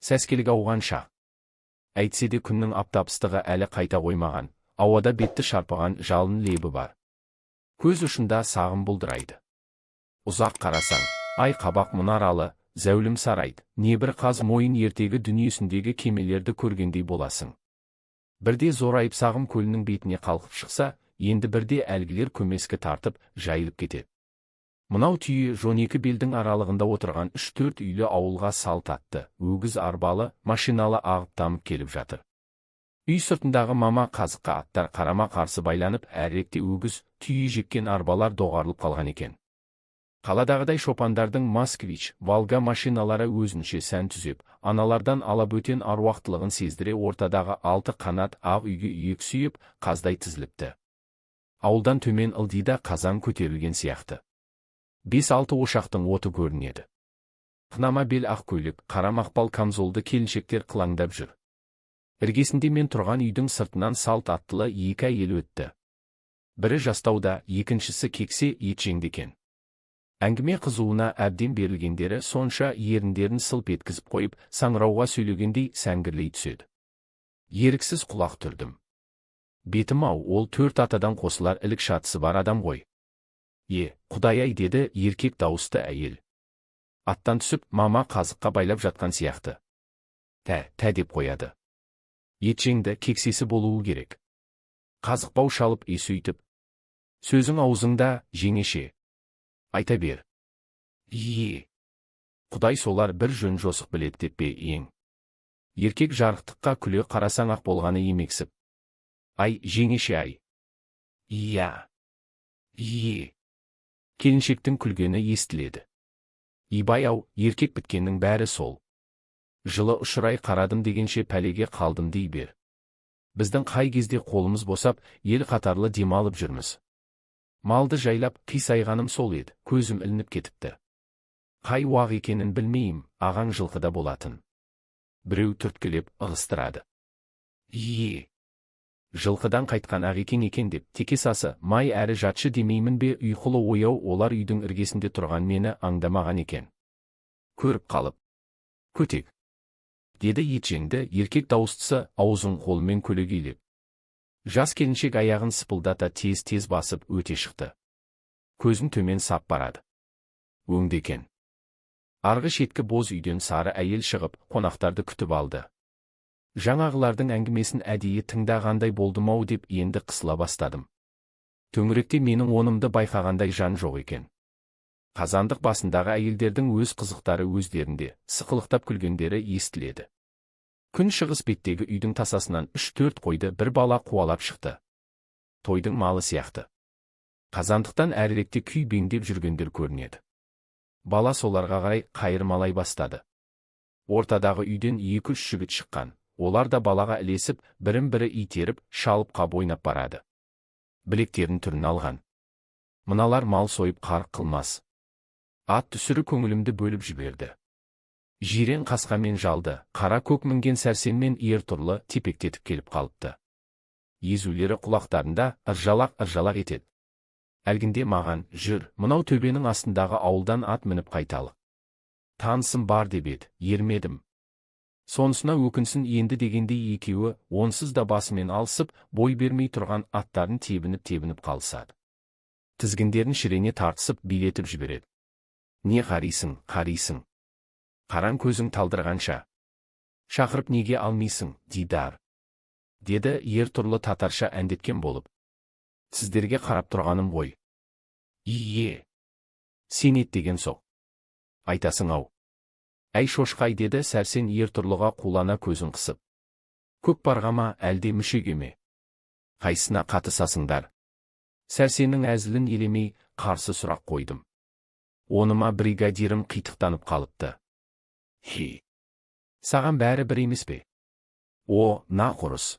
Сәскелік ауған шақ. Әйтсе де күннің аптап-ыстығы әлі қайта қоймаған, ауада бетті шарпыған жалын лебі бар. Көз ұшында сағым бұлдырайды. Ұзақ қарасаң, ай қабақ мұнаралы, зәулім сарайды, небір қаз мойын ертегі дүниесіндегі кемелерді көргендей боласың. Бірде зорайып сағым көлінің бетіне қалқып шықса, енді бірде әлгілер көмескі тартып, жайылып кетеді. Мынау түйе жон екі белдің аралығында отырған 3-4 үйлі ауылға салт атты, өгіз арбалы, машиналы ағып тамып келіп жатыр. Үй сыртындағы мама қазыққа аттар қарама-қарсы байланып, әректе өгіз, түйе жеккен арбалар доғарылып қалған екен. Қаладағыдай шопандардың Москвич, Волга машиналары өзінше сән түзеп, аналардан алабөтен аруақтылығын сездіре ортадағы 6 қанат ақ үйге үйек сүйеп, қаздай тізіліпті. Ауылдан төмен ылдида қазан көтерілген сияқты. 5-6 ошақтың оты көрінеді. Қынама бел ақ көйлек, қара мақпал камзолды келіншектер қылаңдап жүр. Іргесінде мен тұрған үйдің сыртынан салт аттылы 2 әйел өтті. Бірі жастауда, екіншісі кексе етжеңді екен. Әңгіме қызуына әбден берілгендері сонша еріндерін сылп еткізіп қойып, саңырауға сөйлегендей сәңгірлей түседі. Еріксіз құлақ түрдім. Бетім-ау, ол 4 атадан қосылар ілік шатысы бар адам ғой. Құдай-ай, деді еркек дауысты әйел. Аттан түсіп, мама қазыққа байлап жатқан сияқты. Тә деп қояды. Етжеңді кексесі болуы керек. Қазықбау шалып есөйтіп. Сөзің аузыңда, жеңеше. Айта бер. Құдай солар бір жөн жосық біледі деп пе ең. Еркек жарықтыққа күле қарасаң ақ болғаны емексіп. Ай, жеңеше ай. Келіншектің күлгені естіледі. Ибай-ау, еркек біткеннің бәрі сол. Жылы ұшырай қарадым дегенше пәлеге қалдым дей бер. Біздің қай кезде қолымыз босап, ел қатарлы демалып жүрміз. Малды жайлап қисайғаным сол еді, көзім ілініп кетіпті. Қай уақ екенін білмеймін, ағаң жылқыда болатын. Біреу түрткілеп ығыстырады. Жылқыдан қайтқан ағекең екен деп, текесасы, май әрі жатшы демеймін бе, ұйқылы ояу олар үйдің іргесінде тұрған мені аңдамаған екен. Көріп қалып. Көтек. Деді етжеңді, еркек дауыстысы, аузын қолымен көлегейлеп. Жас келіншек аяғын сыпылдата тез-тез басып өте шықты. Көзін төмен сап барады. Өңді екен. Арғы шеткі боз үйден сары әйел шығып, қонақтарды күтіп алды. Жаңағылардың әңгімесін әдейі тыңдағандай болдым-ау деп енді қысыла бастадым. Төңіректе менің онымды байқағандай жан жоқ екен. Қазандық басындағы әйелдердің өз қызықтары өздерінде, сықылықтап күлгендері естіледі. Күн шығыс беттегі үйдің тасасынан 3-4 қойды бір бала қуалап шықты. Тойдың малы сияқты. Қазандықтан әріректе күй беңдеп жүргендер көрінеді. Бала соларға қарай қайырмалай бастады. Ортадағы үйден 2-3 жігіт шыққан. Олар да балаға ілесіп, бірін-бірі итеріп, шалып қап ойнап барады. Білектерін түрін алған. Мыналар мал сойып қарқ қылмас. Ат түсірі көңілімді бөліп жіберді. Жирен қасқамен жалды, қара көк мінген сәрсенмен ер-тұрлы тепектетіп келіп қалыпты. Езулері құлақтарында ыржалақ етеді. Әлгінде маған, жүр, мынау төбенің астындағы ауылдан ат мініп қайталық. Танысым бар деп еді, ермедім. Сонысына өкінсін енді дегендей екеуі, онсыз да басымен алысып, бой бермей тұрған аттарын тебініп қалысады. Тізгіндерін шірене тартысып билетіп жібереді. Не қарисың? Қаран көзің талдырғанша. Шақырып неге алмайсың, Дидар? Деді ер-тұрлы татарша әндеткен болып. Сіздерге қарап тұрғаным ғой. Сен ет деген соқ. Айтасың-ау. Әй шошқай, деді сәрсен ер-тұрлыға қулана көзін қысып. Көк барға ма, әлде мүшеге ме? Қайсына қатысасыңдар? Сәрсеннің әзілін елемей, қарсы сұрақ қойдым. Оныма бригадирім қитықтанып қалыпты. Саған бәрі бір емес пе? Нақұрыс.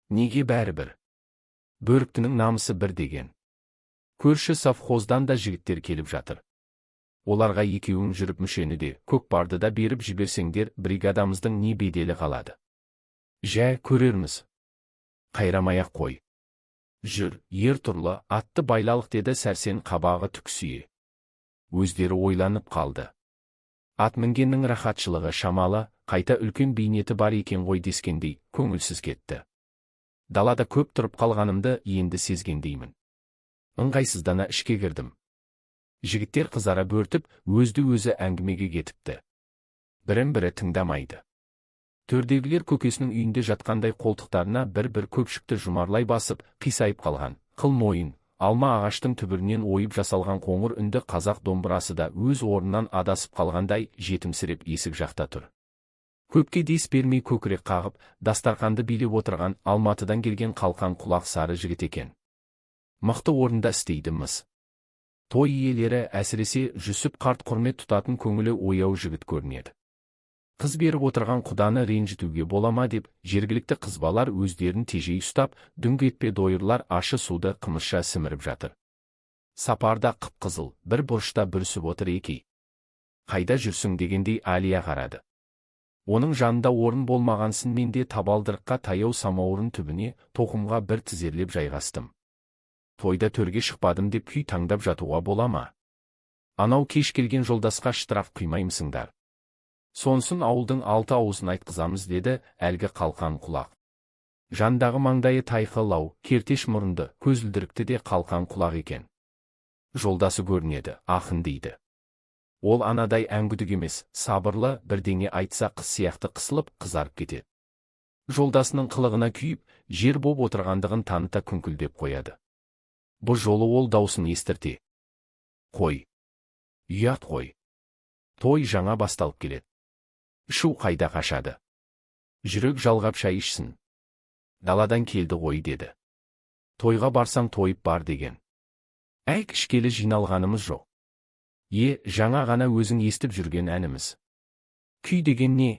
Неге бәрі бір? Бөріктінің намысы бір деген. Көрші совхоздан да жігіттер келіп жатыр. Оларға екеуің жүріп мүшені де, көкпарды да беріп жіберсеңдер, бригадамыздың не беделі қалады. Жә, көрерміз. Қайрамай-ақ қой. Жүр, ер-тұрлы, атты байлалық, деді сәрсен қабағы түксие. Өздері ойланып қалды. Ат мінгеннің рахатшылығы шамалы, қайта үлкен бейнеті бар екен ғой дескендей, көңілсіз кетті. Далада көп тұрып қалғанымды енді сезгендеймін. Ыңғайсыздана ішке кірдім. Жігіттер қызара бөртіп, өзді-өзі әңгімеге кетіпті. Бірін-бірі тыңдамайды. Төрдегілер көкесінің үйінде жатқандай қолтықтарына бір-бір көпшікті жұмарлай басып, қисайып қалған, қыл мойын, алма ағаштың түбірінен ойып жасалған қоңыр үнді қазақ домбырасы да өз орнынан адасып қалғандай жетімсіреп есік жақта тұр. Көпке дес бермей көкірек қағып, дастарқанды билеп отырған Алматыдан келген қалқан құлақ сары жігіт екен. Мықты орында істейді мыс. Той иелері әсіресе Жүсіп қарт құрмет тұтатын көңілі ояу жігіт көрінеді. Қыз беріп отырған құданы ренжітуге болама деп, жергілікті қызбалар өздерін тежей ұстап, дүңк етпе дойырлар ащы суды қымызша сіміріп жатыр. Сапарда қып-қызыл, бір бұрышта бүрісіп отыр екен. Қайда жүрсің дегендей Алия қарады. Оның жанында орын болмағансын мен де табалдырыққа таяу самауырын түбіне, тоқымға бір тізерлеп жайғастым. Тойда төрге шықпадым деп күй таңдап жатуға болама. Анау кеш келген жолдасқа штраф құймаймысыңдар. Сонсын ауылдың 6 ауызын айтқызамыз деді әлгі қалқан құлақ. Жандағы маңдайы тайқылау, кертеш мұрынды, көзілдірікті де қалқан құлақ екен. Жолдасы көрінеді, ақын дейді. Ол анадай әңгүдік емес, сабырлы, бірдеңе айтса қыз сияқты қысылып, қызарып кетеді. Жолдасының қылығына күйіп, жер боп отырғандығын таныта күңкілдеп қояды. Бұл жолы ол даусын естірте. Қой. Ұят қой. Той жаңа басталып келеді. Шу қайда қашады. Жүрек жалғап шай ішсін. Даладан келді ғой деді. Тойға барсаң тойып бар деген. Әй, кішкелі жиналғанымыз жоқ. Жаңа ғана өзің естіп жүрген әніміз. Күй деген не?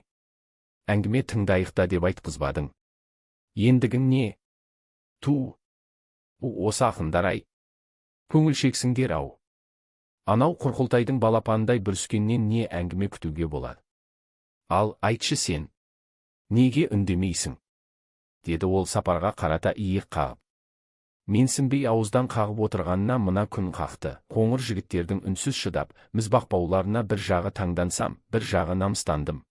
Әңгіме тыңдайықта деп айтқызбадың. Ендігің не? Осы ақындар-ай. Көңілшексіңдер ау. Анау Құрқылтайдың балапандай бүріскеннен не әңгіме күтуге болады? Ал, айтшы сен. Неге үндемейсің? Деді ол Сапарға қарата иек қағып. Менсінбей ауыздан қағып отырғанына мына күн қақты. Қоңыр жігіттердің үнсіз шыдап, мізбақпауларына бір жағы таңдансам, бір жағы намыстандым.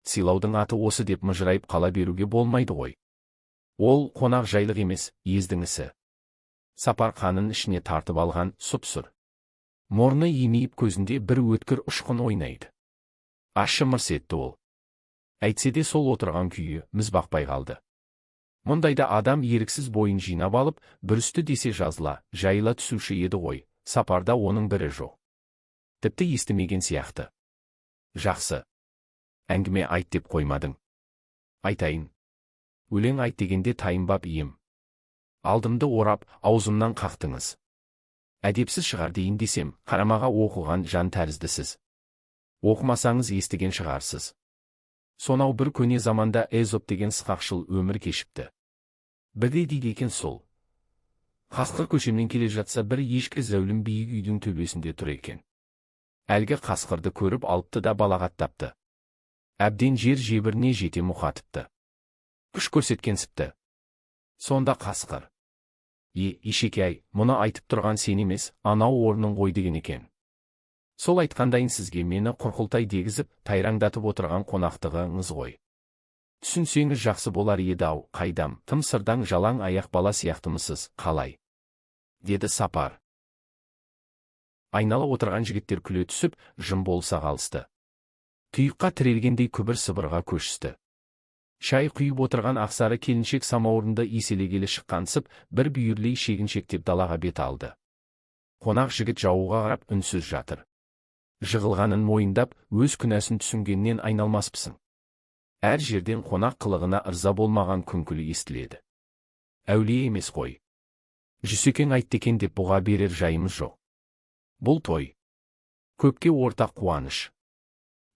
Сыйлаудың аты осы деп мыжырайып қала беруге болмайды ғой. Ол қонақ жайлық емес, ездің ісі. Сапар қанын ішіне тартып алған, сұп-сұр. Мұрны емейіп көзінде бір өткір ұшқын ойнайды. Ащы мырс етті ол. Әйтсе де сол отырған күйі мізбақпай қалды. Мұндайда адам еріксіз бойын жинап алып, бүрісті десе жазыла, жайыла түсуші еді ғой, Сапарда оның бірі жоқ. Тіпті естімеген сияқты. Жақсы. Әңгіме айт деп қоймадың. Айтайын. Өлең айт дегенде тайынбап ием. Алдымды орап, аузымнан қақтыңыз. Әдепсіз шығар дейін десем, қарамаға оқыған жан тәріздісіз. Оқымасаңыз естіген шығарсыз. Сонау бір көне заманда Эзоп деген сықақшыл өмір кешіпті. Бірде дейді екен сол. Қасқыр көшемнен келе жатса бір ешкі зәулім биік үйдің төбесінде тұр екен. Әлгі қасқырды көріп алыпты да балағаттапты. Әбден жер жебіріне жете мұқатыпты. Күш көрсеткенсіпті. Сонда қасқыр. Ешеке-ай, мұны айтып тұрған сен емес, анау орның ғой деген екен. Сол айтқандайын сізге мені Құрқылтай дегізіп, тайраңдатып отырған қонақтығыңыз ғой. Түсінсеңіз жақсы болар еді-ау, қайдам, тым сырдаң жалаң аяқ бала сияқтымысыз, қалай? Деді Сапар. Айнала отырған жігіттер күле түсіп, жым болса қалысты. Тұйыққа тірелгендей күбір сыбырға көшісті. Шай құйып отырған ақсары келіншек самауырынды иселегелі шыққансып, бір бүйірлей шегіншектеп далаға бет алды. Қонақ жігіт жауға қарап үнсіз жатыр. Жығылғанын мойындап, өз күнәсін түсінгеннен айналмаспысың. Әр жерден қонақ қылығына ырза болмаған күңкілі естіледі. Әулие емес қой. Жүсекең айтты екен деп бұға берер жайымыз жоқ. Бұл той. Көпке ортақ қуаныш.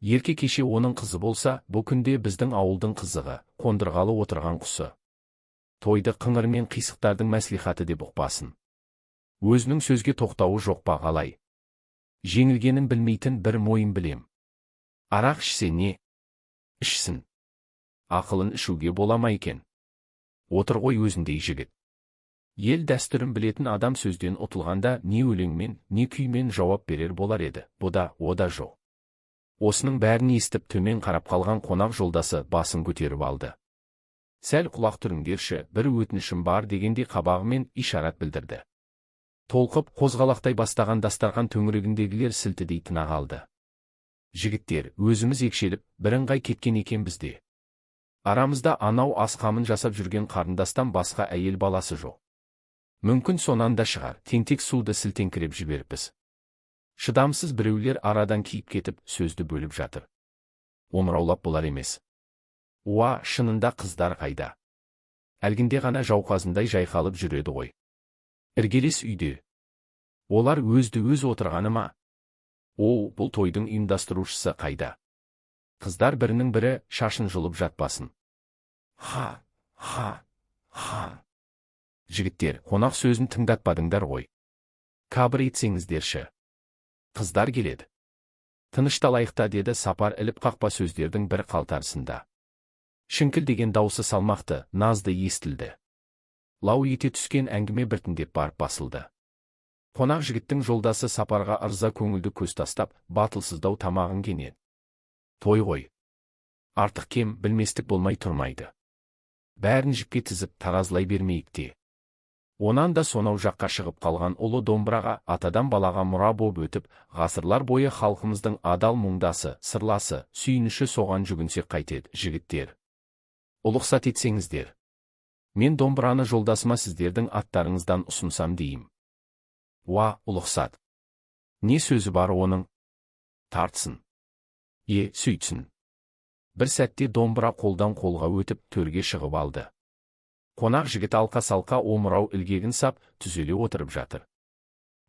Ерке кеше оның қызы болса, бұл күнде біздің ауылдың қызығы, қондырғалы отырған құсы. Тойды қыңыр мен қисықтардың мәслихаты деп ұқпасын. Өзінің сөзге тоқтауы жоқ па қалай? Жеңілгенін білмейтін бір мойын білем. Арақ ішсе не? Ішсін. Ақылын ішуге болама екен. Отыр ғой өзіндей жігіт. Ел дәстүрін білетін адам сөзден ұтылғанда не өлеңмен, не күймен жауап берер болар еді. Бұ да, о да жоқ. Осының бәрін естіп төмен қарап қалған қонақ жолдасы басын көтеріп алды. Сәл құлақ түріңдерші, бір өтінішім бар дегендей қабағымен ишарат білдірді. Толқып қозғалақтай бастаған дастархан төңірегіндегілер сілтідей тына қалды. Жігіттер, өзіміз екшеліп, бірыңғай кеткен екен бізде. Арамызда анау ас қамын жасап жүрген қарындастан басқа әйел баласы жоқ. Мүмкін сонан да шығар, тентек суды сілтеңкіреп жіберіппіз. Шыдамсыз біреулер арадан киіп кетіп, сөзді бөліп жатыр. Омыраулап болар емес. Уа, шынында қыздар қайда? Әлгінде ғана жауқазындай жайқалып жүреді ғой. Іргелес үйде. Олар өзді-өз отырғаны ма? О, бұл тойдың ұйымдастырушысы қайда? Қыздар бірінің бірі шашын жұлып жатпасын. Ха. Жігіттер, қонақ сөзін тыңдатпадыңдар ғой. Кабыр етсеңіздерші. Қыздар келеді. Тынышталайықта, деді Сапар іліп қақпа сөздердің бір қалтарысында. Шіңкіл деген даусы салмақты, назды естілді. Лау ете түскен әңгіме біртіндеп барып басылды. Қонақ жігіттің жолдасы Сапарға ырза көңілді көз тастап, батылсыздау тамағын кенеді. Той ғой. Артық кем білместік болмай тұрмайды. Бәрін жіпке тізіп таразылай бермейік те. Онан да сонау жаққа шығып қалған ұлы домбыраға атадан балаға мұра боп өтіп, ғасырлар бойы халқымыздың адал мұңдасы, сырласы, сүйініші соған жүгінсек қайтеді, жігіттер. Ұлықсат етсеңіздер. Мен домбыраны жолдасыма сіздердің аттарыңыздан ұсынсам дейім. Уа, ұлықсат. Не сөзі бар оның? Тартсын. Сөйтсін. Бір сәтте домбыра қолдан қолға өтіп, төрге шығып алды. Қонақ жігіт алқа-салқа омырау ілгегін сап, түзеле отырып жатыр.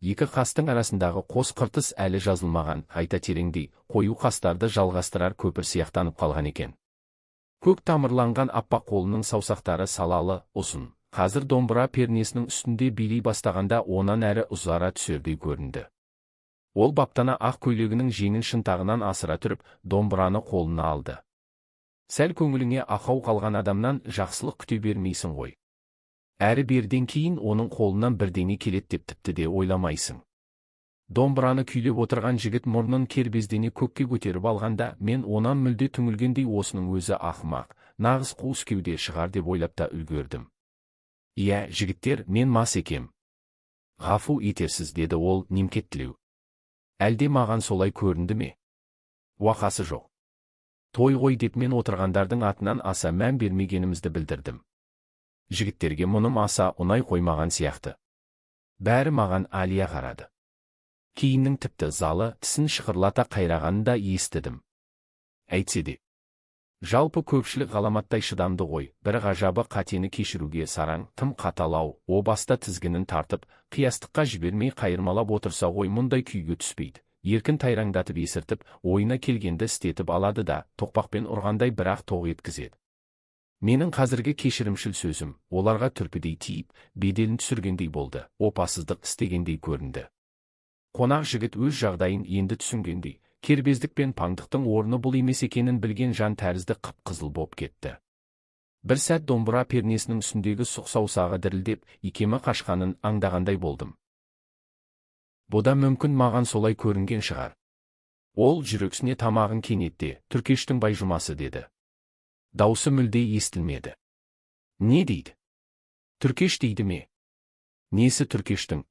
Екі қастың арасындағы қос қыртыс әлі жазылмаған, қайта тереңдей, қою қастарды жалғастырар көпір сияқтанып қалған екен. Көк тамырланған аппақ қолының саусақтары салалы, ұзын. Қазір домбыра пернесінің үстінде билей бастағанда онан әрі ұзара түсердей көрінді. Ол баптана ақ көйлегінің жеңін шынтағынан асыра түріп, домбыраны қолына алды. Сәл көңіліңе ақау қалған адамнан жақсылық күте бермейсің ғой. Әрі берден кейін оның қолынан бірдеңе келеді деп тіпті де ойламайсың. Домбыраны күйлеп отырған жігіт мұрнын кербездене көкке көтеріп алғанда, мен онан мүлде түңілгендей осының өзі ақымақ, нағыз қуыс кеуде шығар деп ойлап та үлгердім. Иә, жігіттер, мен мас екем. Ғафу етерсіз, деді ол немкеттілеу. Әлде маған солай көрінді ме? Уақасы жоқ. Той ғой деп мен отырғандардың атынан аса мән бермегенімізді білдірдім. Жігіттерге мұным аса ұнай қоймаған сияқты. Бәрі маған алия қарады. Кейіннің тіпті залы тісін шықырлата қайрағанын да естідім. Әйтсе де, жалпы көпшілік ғаламаттай шыдамды ғой, бір ғажабы қатені кешіруге сараң, тым қаталау, о баста тізгінін тартып, қиястыққа жібермей қайырмалап отырса ғой мұндай күйге түспейді. Еркін тайраңдатып есіртіп, ойына келгенді істетіп алады да, тоқпақпен ұрғандай бірақ тоқ еткізеді. Менің қазіргі кешірімшіл сөзім, оларға түрпідей тиіп, беделін түсіргендей болды, опасыздық істегендей көрінді. Қонақ жігіт өз жағдайын енді түсінгендей, кербездік пен паңдықтың орны бұл емес екенін білген жан тәрізді қып-қызыл боп кетті. Бір сәт домбыра пернесінің үстіндегі сұқ саусағы дірілдеп, икемі қашқанын аңдағандай болдым. Бұда мүмкін маған солай көрінген шығар. Ол жүрексіне тамағын кенетті, Түркештің Байжұмасы деді. Даусы мүлде естілмеді. Не дейді? Түркеш дейді ме? Несі Түркештің?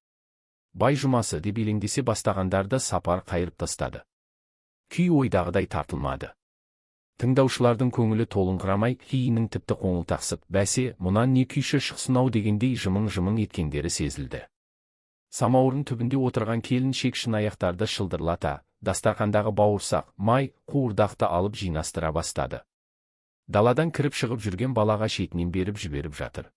Байжұмасы деп елеңдесе бастағандарды Сапар қайырып тастады. Күй ойдағыдай тартылмады. Тыңдаушылардың көңілі толыңқырамай, кейінің тіпті қоңылтақсып, бәсе, мұнан не күйші шықсын-ау дегендей жымың-жымың еткендері сезілді. Самауырын түбінде отырған келіншек шын аяқтарды шылдырлата, дастархандағы бауырсақ, май, қуырдақты алып жинастыра бастады. Даладан кіріп шығып жүрген балаға шетінен беріп жіберіп жатыр.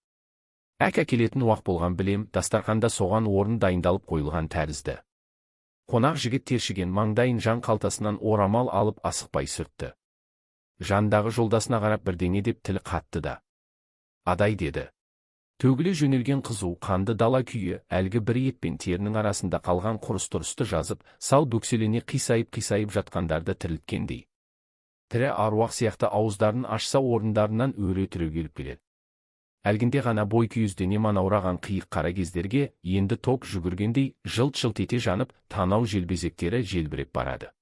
Әкелетін уақ болған білем, дастарханда соған орын дайындалып қойылған тәрізді. Қонақ жігіт тершіген маңдайын жан қалтасынан орамал алып асықпай сүртті. Жандағы жолдасына қарап бірдеңе деп тілі қатты да. Адай деді. Төгіле жөнелген қызу қанды дала күйі әлгі бір ет пен терінің арасында қалған құрыс-тұрысты жазып, сал бөкселене қисайып жатқандарды тірілткендей. Тірі аруақ сияқты ауыздарын ашса орындарынан өре түрегеліп келеді. Әлгінде ғана бой күйіздене манаураған қиық қара кездерге енді ток жүгіргендей жылт-жылт ете жанып, танау желбезектері желбіреп барады.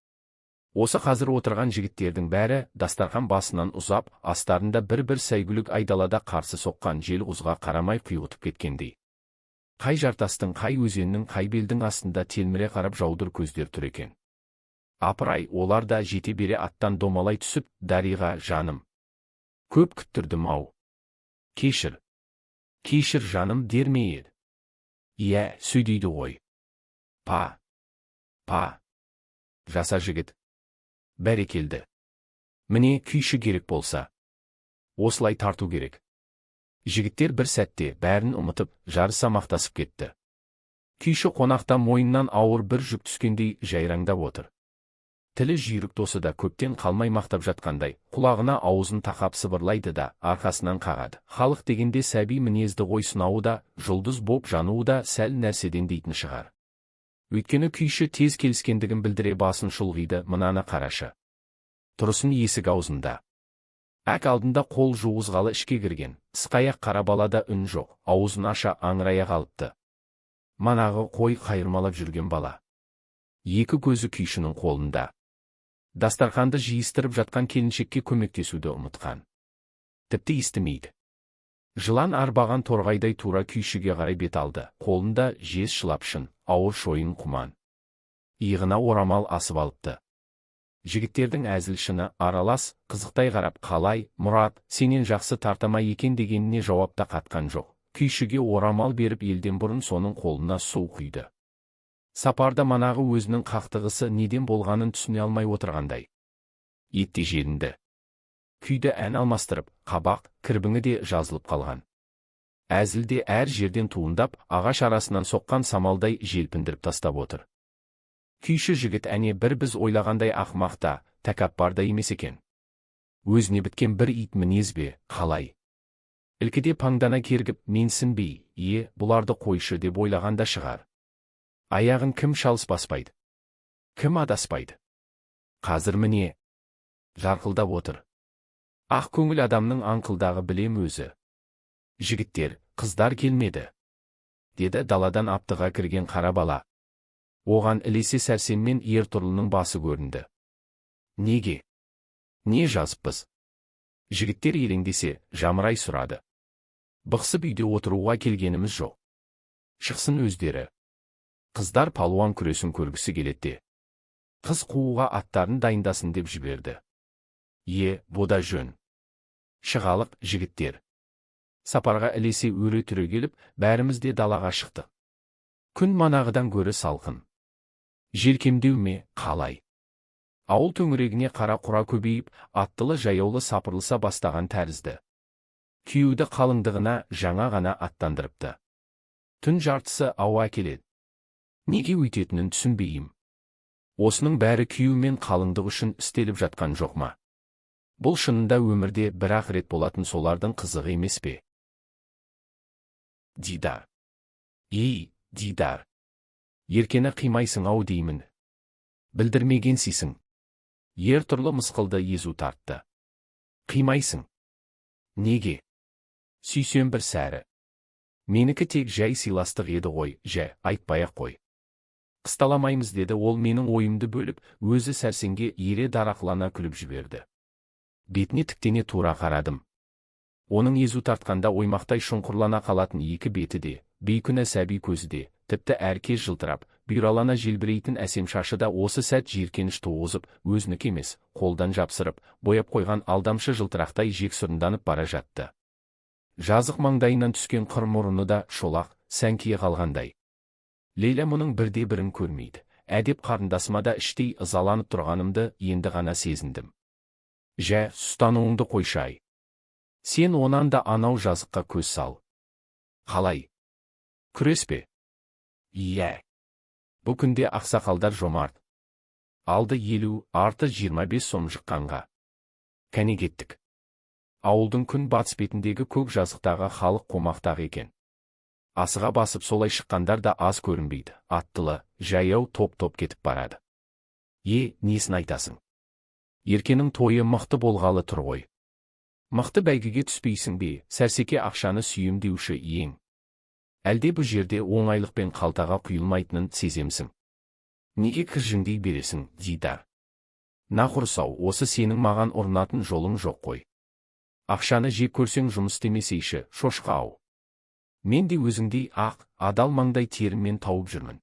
Осы қазір отырған жігіттердің бәрі дастархан басынан ұзап, астарында бір-бір сәйгүлік айдалада қарсы соққан жел құзға қарамай құйғытып кеткендей. Қай жартастың, қай өзеннің, қай белдің астында телміре қарап жаудыр көздер тұр екен. Апырай, олар да жете бере аттан домалай түсіп, Дариға, жаным. Көп күттірдім-ау. Кешір. Кешір жаным дер ме еді? Иә, сөйдейді ғой. Па. Жаса жігіт. Бәрекелді. Міне, күйші керек болса. Осылай тарту керек. Жігіттер бір сәтте бәрін ұмытып, жарыса мақтасып кетті. Күйші қонақта мойнынан ауыр бір жүк түскендей жайраңдап отыр. Тілі жүйрік досы да көптен қалмай мақтап жатқандай, құлағына аузын тақап сыбырлайды да, арқасынан қағады. Халық дегенде сәби мінезді ғой, сынауы да, жұлдыз боп жануы да сәл нәрседен дейтін шығар. Өйткені күйші тез келіскендігін білдіре басын шұлғиды, мынаны қарашы. Тұрысын есік аузында. Әк алдында қол жуғызғалы ішке кірген, тысқаяқ қара балада үн жоқ, аузын аша аңырая қалыпты. Манағы қой қайырмалап жүрген бала. Екі көзі күйшінің қолында. Дастарханды жиыстырып жатқан келіншекке көмектесуді ұмытқан. Тіпті естімейді. Жылан арбаған торғайдай тура күйшіге қарай бет алды, қолында жез шылапшын, ауыр шойын құман. Иығына орамал асып алыпты. Жігіттердің әзіл-шыны аралас, қызықтай қарап, қалай, Мұрат, сенен жақсы тартама екен дегеніне жауапта қатқан жоқ. Күйшіге орамал беріп елден бұрын соның қолына су құйды. Сапарда манағы өзінің қақтығысы неден болғанын түсіне алмай отырғандай. Етте желінді. Күйді ән алмастырып, қабақ, кірбіңі де жазылып қалған. Әзілде әр жерден туындап, ағаш арасынан соққан самалдай желпіндіріп тастап отыр. Күйші жігіт әне бір біз ойлағандай ақмақта, тәкаппарда емес екен. Өзіне біткен бір ит мінез бе, қалай? Ілкіде паңдана кергіп, менсінбей, бұларды қойшы деп ойлағанда шығар. Аяғын кім шалыс баспайды? Кім адаспайды? Қазір міне, жарқылдап отыр. Ақ көңіл адамның аңқылдағы білем өзі. Жігіттер, қыздар келмеді, деді даладан аптыға кірген қара бала. Оған ілесе сәрсенмен ертұрлының басы көрінді. Неге? Не жазыппыз? Жігіттер елеңдесе, жамырай сұрады. Бықсып үйде отыруға келгеніміз жоқ. Шықсын өздері. Қыздар палуан күресін көргісі келетті. Қыз қууға аттарын дайындасын деп жіберді. Бұ да жөн. Шығалық, жігіттер. Сапарға ілесе өре түрі келіп, бәріміз де далаға шықтық. Күн манағыдан гөрі салқын. Желкемдеу ме, қалай? Ауыл төңірегіне қара құра көбейіп, аттылы жаяулы сапырылса бастаған тәрізді. Күйеуді қалыңдығына жаңа ғана аттандырыпты. Түн жартысы ауа келеді. Неге өйтетінін түсінбейім. Осының бәрі күйеу мен қалыңдық үшін істеліп жатқан жоқ ма? Бұл шынында өмірде бір-ақ рет болатын солардың қызығы емес пе? Дидар. Дидар. Еркені қимайсың-ау деймін. Білдірмегенсисің. Ертұрлы мысқылды езу тартты. Қимайсың. Неге? Сүйсем бір сәрі. Менікі тек жай сыйластық еді ғой, айтпай-ақ қой. Қысталамаймыз деді ол менің ойымды бөліп, өзі сәрсенге ере дарақлана күліп жіберді. Бетіне тіктене тура қарадым. Оның езу тартқанда оймақтай шұңқырлана қалатын екі беті де, бейкүнә сәби көзі де, тіпті әркез жылтырап, бұйралана желбірейтін әсем шашы да осы сәт жиіркеніш туғызып, өзінікі емес, қолдан жапсырып, бояп қойған алдамшы жылтырақтай жексұрынданып бара жатты. Жазық маңдайынан түскен қыр мұрыны да шолақ, сәңкие қалғандай. Лейла мұның бірде-бірін көрмейді. Әдеп қарындасыма да іштей ызаланып тұрғанымды енді ғана сезіндім. Сұстануыңды қойшай. Сен онан да анау жазыққа көз сал. Қалай? Күрес пе? Бұл күнде ақсақалдар жомарт. Алды 50, арты 25 сом жыққанға. Кәне кеттік. Ауылдың күн батыс бетіндегі көк жазықтағы халық қомақтағы екен. Асыға басып солай шыққандар да аз көрінбейді. Аттылы, жаяу топ-топ кетіп барады. Несін айтасың? Еркенің тойы мықты болғалы тұр ғой. Мықты бәйгеге түспейсің бе, сәрсеке ақшаны сүйім деуші ең. Әлде бұл жерде оңайлықпен қалтаға құйылмайтынын сеземсің. Неге кіржіңдей бересің, Дидар? Нақұрсау, осы сенің маған ұрынатын жолың жоқ қой. Ақшаны жек көрсең жұмыс істемесейші, шошқа-ау. Мен де өзіңдей ақ, адал маңдай теріммен тауып жүрмін.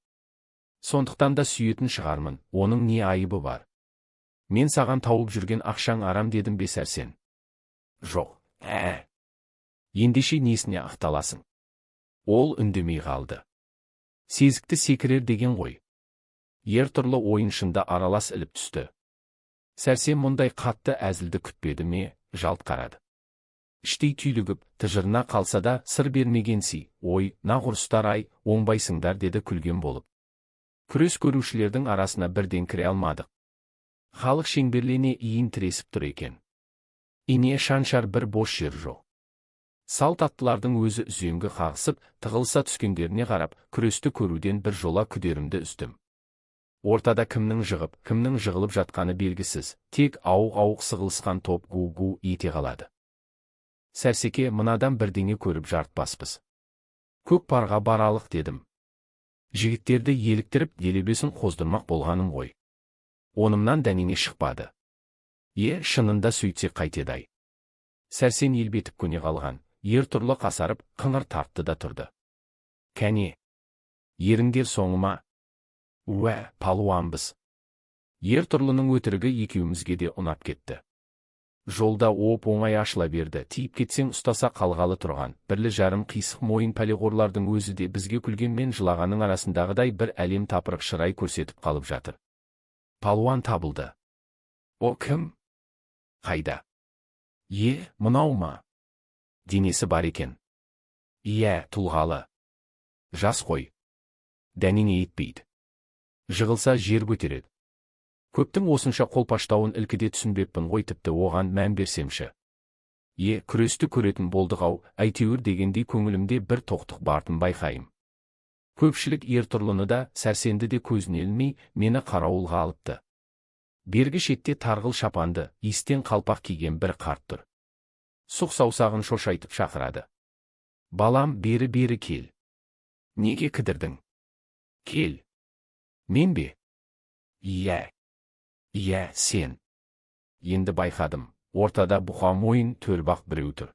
Сондықтан да сүйетін шығармын, оның не айыбы бар? Мен саған тауып жүрген ақшаң арам дедім бе Сәрсен? Жоқ, ендеше несіне ақталасың? Ол үндемей қалды. Сезікті секірер деген ғой. Ертұрлы ойыншында аралас іліп түсті. Сәрсен мұндай қатты әзілді күтпеді ме, жалт қарады. Іштей түйілігіп, тыжырына қалса да сыр бермегенсей, ой, нағұрыстар-ай, оңбайсыңдар деді күлген болып. Күрес көрушілердің арасына бірден кіре алмадық. Халық шеңберлене иін тіресіп тұр екен. Ине шаншар бір бош жер жоқ. Салт аттылардың өзі үзеңгі қағысып, тығылса түскендеріне қарап, күресті көруден бір жола күдерімді үздім. Ортада кімнің жығып, кімнің жығылып жатқаны белгісіз, тек ауық-ауық сығылысқан топ гу-гу ете қалады. Сәрсеке, мынадан бірдеңе көріп жартпаспыз. Көк парға баралық дедім. Жігіттерді еліктіріп, делебесін қоздырмақ болғаным ғой. Онымнан дәнеңе шықпады. Шынында сөйтсе қайтеді-ай. Сәрсен елбетіп көне қалған, ертұрлы қасарып, қыңыр тартты да тұрды. Кәне, еріңдер соңыма. Палуанбыз. Ертұрлының өтірігі екеумізге де ұнап кетті. Жолда оп-оңай ашыла берді, тиіп кетсең ұстаса қалғалы тұрған, бірлі жарым қисық мойын пәлеғорлардың өзі де бізге күлгенмен жылағаның арасындағыдай бір әлем тапырық шырай көрсетіп қалып жатыр. Палуан табылды. О кім? Қайда? Мынау ма? Денесі бар екен. Тұлғалы. Жас қой. Дәнеңе етпейді. Жығылса жер көтереді. Көптің осынша қолпаштауын ілкіде түсінбеппін ғой, тіпті оған мән берсемші. Күресті көретін болдық-ау, әйтеуір дегендей көңілімде бір тоқтық бартын байқайым. Көпшілік ертұрлыны да, Сәрсенді де көзіне ілмей, мені қарауылға алыпты. Бергі шетте тарғыл шапанды, истен қалпақ киген бір қарт тұр. Сұқ саусағын шошайтып шақырады. Балам, бері кел. Неге кідірдің? Кел. Мен бе? Сен. Енді байқадым, ортада бұқа мойын төрбақ біреу тұр.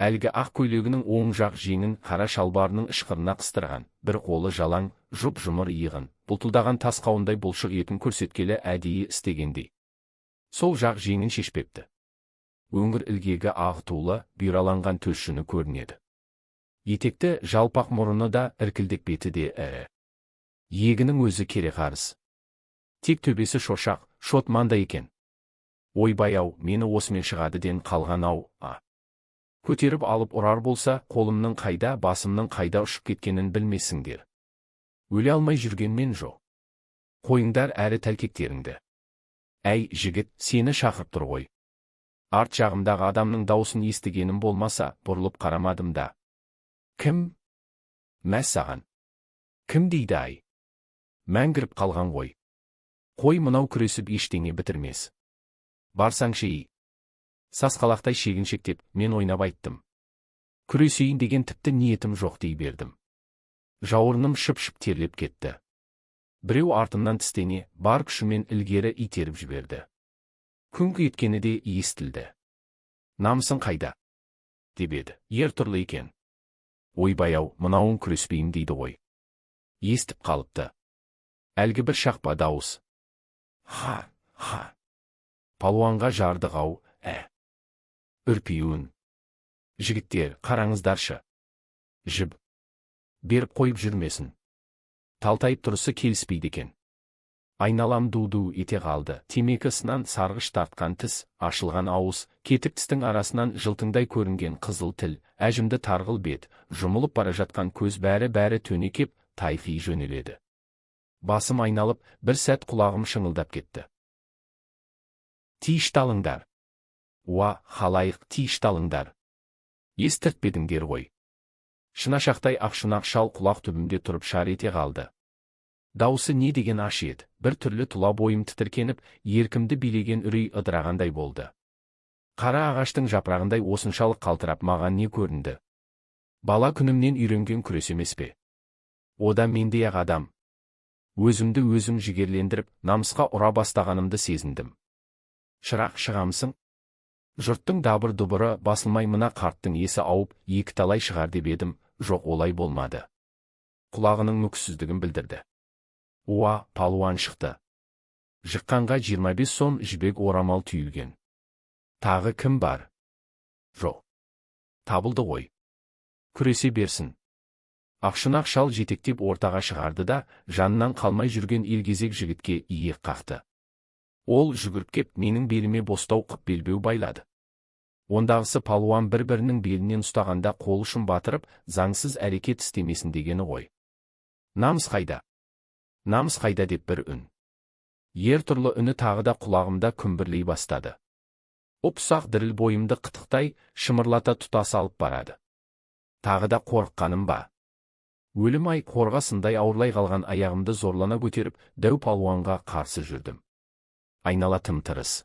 Әлгі ақ көйлегінің оң жақ жеңін қара шалбарының ышқырына қыстырған, бір қолы жалаң, жұп-жұмыр иығын, бұлтылдаған тас қауындай бұлшық етін көрсеткелі әдейі істегендей. Сол жақ жеңін шешпепті. Өңір ілгегі ағытулы, бүйраланған төсшіні көрінеді. Етекті жалпақ мұрыны да, іркілдек беті де егінің өзі кере қарыс. Тек төбесі шошақ, шот манда екен. Ойбай-ау, мені осымен шығады ден қалған-ау. Көтеріп алып ұрар болса, қолымның қайда, басымның қайда ұшып кеткенін білмесіңдер. Өле алмай жүргенмен жоқ. Қойыңдар әрі тәлкектеріңді. Әй, жігіт, сені шақырып тұр ғой. Арт жағымдағы адамның даусын естігенім болмаса, бұрылып қарамадым да. Кім? Мәссаған. Кім дейді-ай? Мәңгіріп қалған ғой. Қой, мынау күресіп ештеңе бітірмес. Барсаңшы. Сасқалақтай шегіншектеп, мен ойнап айттым. Күресейін деген тіпті ниетім жоқ дей бердім. Жауырыным шып-шып терлеп кетті. Біреу артымнан тістене, бар күшімен ілгері итеріп жіберді. Күңк еткені де естілді. Намысың қайда? Деп еді, ертұрлы екен. Ойбай-ау, мынауың күреспейім дейді ғой. Естіп қалыпты. Әлгі бір шақпа дауыс. Палуанға жардық-ау, Үрпеуін. Жігіттер, қараңыздаршы. Жіп. Беріп қойып жүрмесін. Талтайып тұрысы келіспейді екен. Айналам ду-ду ете қалды. Темекісінен сарғыш тартқан тіс, ашылған ауыз, кетік тістің арасынан жылтыңдай көрінген қызыл тіл, әжімді тарғыл бет, жұмылып бара жатқан көз бәрі төнекеп, тайқи жөнеледі. Басым айналып, бір сәт құлағым шыңылдап кетті. Тиішталыңдар. Халайық, тиішталыңдар. Естіртпедіңдер ғой. Шынашақтай ақшынақ шал құлақ түбімде тұрып шар ете қалды. Даусы не деген аш еді, бір түрлі тұла бойым тітіркеніп, еркімді билеген үрей ыдырағандай болды. Қара ағаштың жапырағындай осыншалық қалтырап маған не көрінді? Бала күнімнен үйренген күрес емес пе? Ода мендей-ақ адам. Өзімді өзім жігерлендіріп, намысқа ұра бастағанымды сезіндім. Шырақ, шығамсың? Жұрттың дабыр-дұбыры басылмай мына қарттың есі ауып, екі талай шығар деп едім, жоқ олай болмады. Құлағының мүксіздігін білдірді. Уа, палуан шықты. Жыққанға 25 сом жібек орамал түйілген. Тағы кім бар? Жоқ. Табылды ғой. Күресе берсін. Ақшынақ шал жетектеп ортаға шығарды да, жанынан қалмай жүрген елгезек жігітке иек қақты. Ол жүгіріп кеп менің беліме бостау қып белбеу байлады. Ондағысы палуан бір-бірінің белінен ұстағанда қол ұшын батырып, заңсыз әрекет істемесін дегені ғой. Намыс қайда? Намыс қайда деп бір үн. Ер түрлі үні тағы да құлағымда күмбірлей бастады. Ұп-ұсақ діріл бойымды қытықтай, шымырлата тұтас алып барады. Тағы да қорыққаным ба? Өлім-ай, қорғасындай ауырлай қалған аяғымды зорлана көтеріп, дәу палуанға қарсы жүрдім. Айнала тым-тырыс.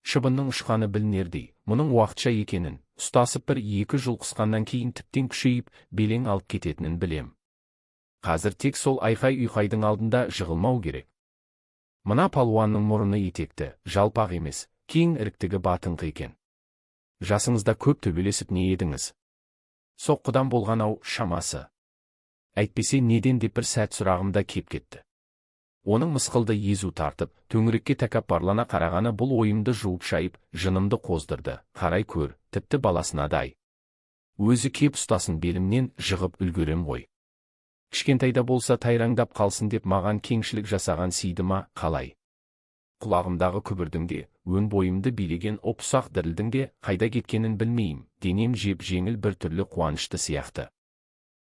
Шыбынның ұшқаны білінердей, мұның уақытша екенін, ұстасып бір-екі жұлқысқаннан кейін тіптен күшейіп, белең алып кететінін білем. Қазір тек сол айқай-ұйқайдың алдында жығылмау керек. Мына палуанның мұрыны етекті, жалпақ емес, кең іріктігі батыңқы екен. Жасыңызда көп төбелесіп не едіңіз? Соққыдан болған-ау, шамасы. Әйтпесе неден деп бір сәт сұрағымда кеп кетті. Оның мысқылды езу тартып, төңірекке тәкаппарлана қарағаны бұл ойымды жуып шайып, жынымды қоздырды. Қарай көр, тіпті баласынадай. Өзі кеп ұстасын белімнен, жығып үлгерем ғой. Кішкентайда болса тайраңдап қалсын деп маған кеңшілік жасаған сүйді ма, қалай? Құлағымдағы күбірдің де, өн бойымды билеген ұп-ұсақ дірілдің де қайда кеткенін білмеймін, денем жеп-жеңіл бір түрлі қуанышты сияқты.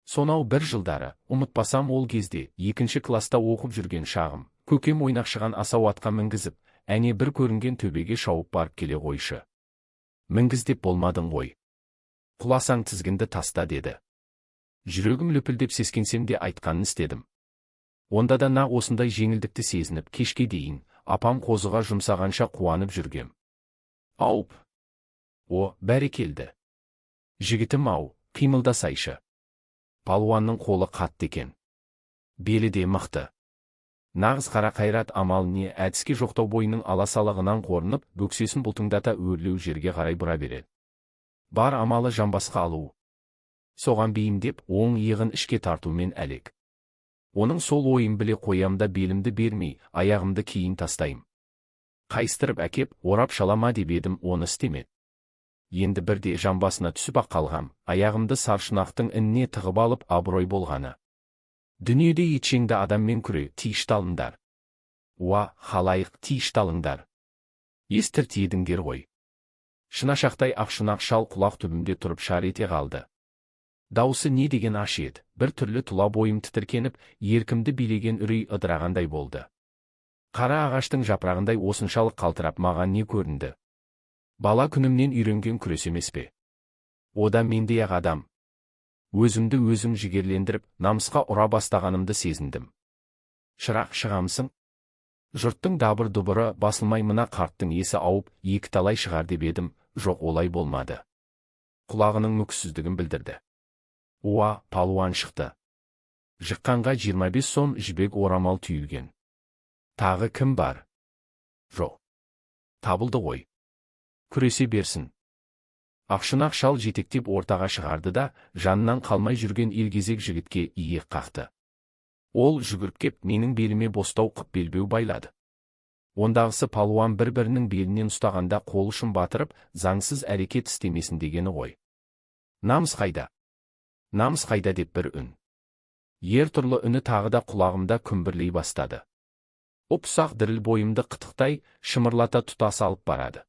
Сонау бір жылдары, ұмытпасам ол кезде, 2-ші класта оқып жүрген шағым, көкем ойнақшыған асау атқа мінгізіп, әне бір көрінген төбеге шауып барып келе қойшы. Мінгіз деп болмадың ғой. Құласаң тізгінді таста деді. Жүрегім лүпілдеп сескенсем де айтқанын істедім. Онда да осындай жеңілдікті сезініп, кешке дейін, апам қозыға жұмсағанша қуанып жүргем. Ауп! О, бәрекелді. Жігітім-ау, қимылдасайшы. Палуанның қолы қатты екен. Белі де мықты. Нағыз қара қайрат, амал не, әдіске жоқтау бойының аласалығынан қорынып, бөксесін бұлтыңдата өрлеу жерге қарай бұра береді. Бар амалы жамбасқа алу. Соған бейімдеп, оң иығын ішке тартумен әлек. Оның сол ойын біле қоямда белімді бермей, аяғымды кейін тастайым. Қайыстырып әкеп, орап шалама деп едім, оны істемеді. Енді бірде жамбасына түсіп ақ қалғам, аяғымды саршынақтың ініне тығып алып абырой болғаны. Дүниеде етшеңді адаммен күре, тиішталыңдар. Уа, халайық, тиішталыңдар. Естір тиедіңдер ғой. Шынашақтай ақшынақ шал құлақ түбімде тұрып шар ете қалды. Даусы не деген аш еді, бір түрлі тұла бойым тітіркеніп, еркімді билеген үрей ыдырағандай болды. Қара ағаштың жапырағындай осыншалық қалтырап маған не көрінді? Бала күнімнен үйренген күрес емес пе? Ода мендей ақ адам. Өзімді өзім жігерлендіріп, намысқа ұра бастағанымды сезіндім. Шырақ, шығамсың? Жұрттың дабыр-дұбыры басылмай мына қарттың есі ауып, екі талай шығар деп едім, жоқ олай болмады. Құлағының мүксіздігін білдірді. Уа, палуан шықты. Жыққанға 25 сом жібек орамал түйілген. Тағы кім бар? Жоқ. Табылды ғой. Күресе берсін. Ақшынақ шал жетектеп ортаға шығарды да, жанынан қалмай жүрген елгезек жігітке иек қақты. Ол жүгіріп кеп менің беліме бостау қып белбеу байлады. Ондағысы палуан бір-бірінің белінен ұстағанда қол ұшын батырып, заңсыз әрекет істемесін дегені ғой. Намыс қайда? Намыс қайда деп бір үн. Ер түрлі үні тағы да құлағымда күмбірлей бастады. Ұп-ұсақ діріл бойымды қытықтай, шымырлата тұтас алып барады.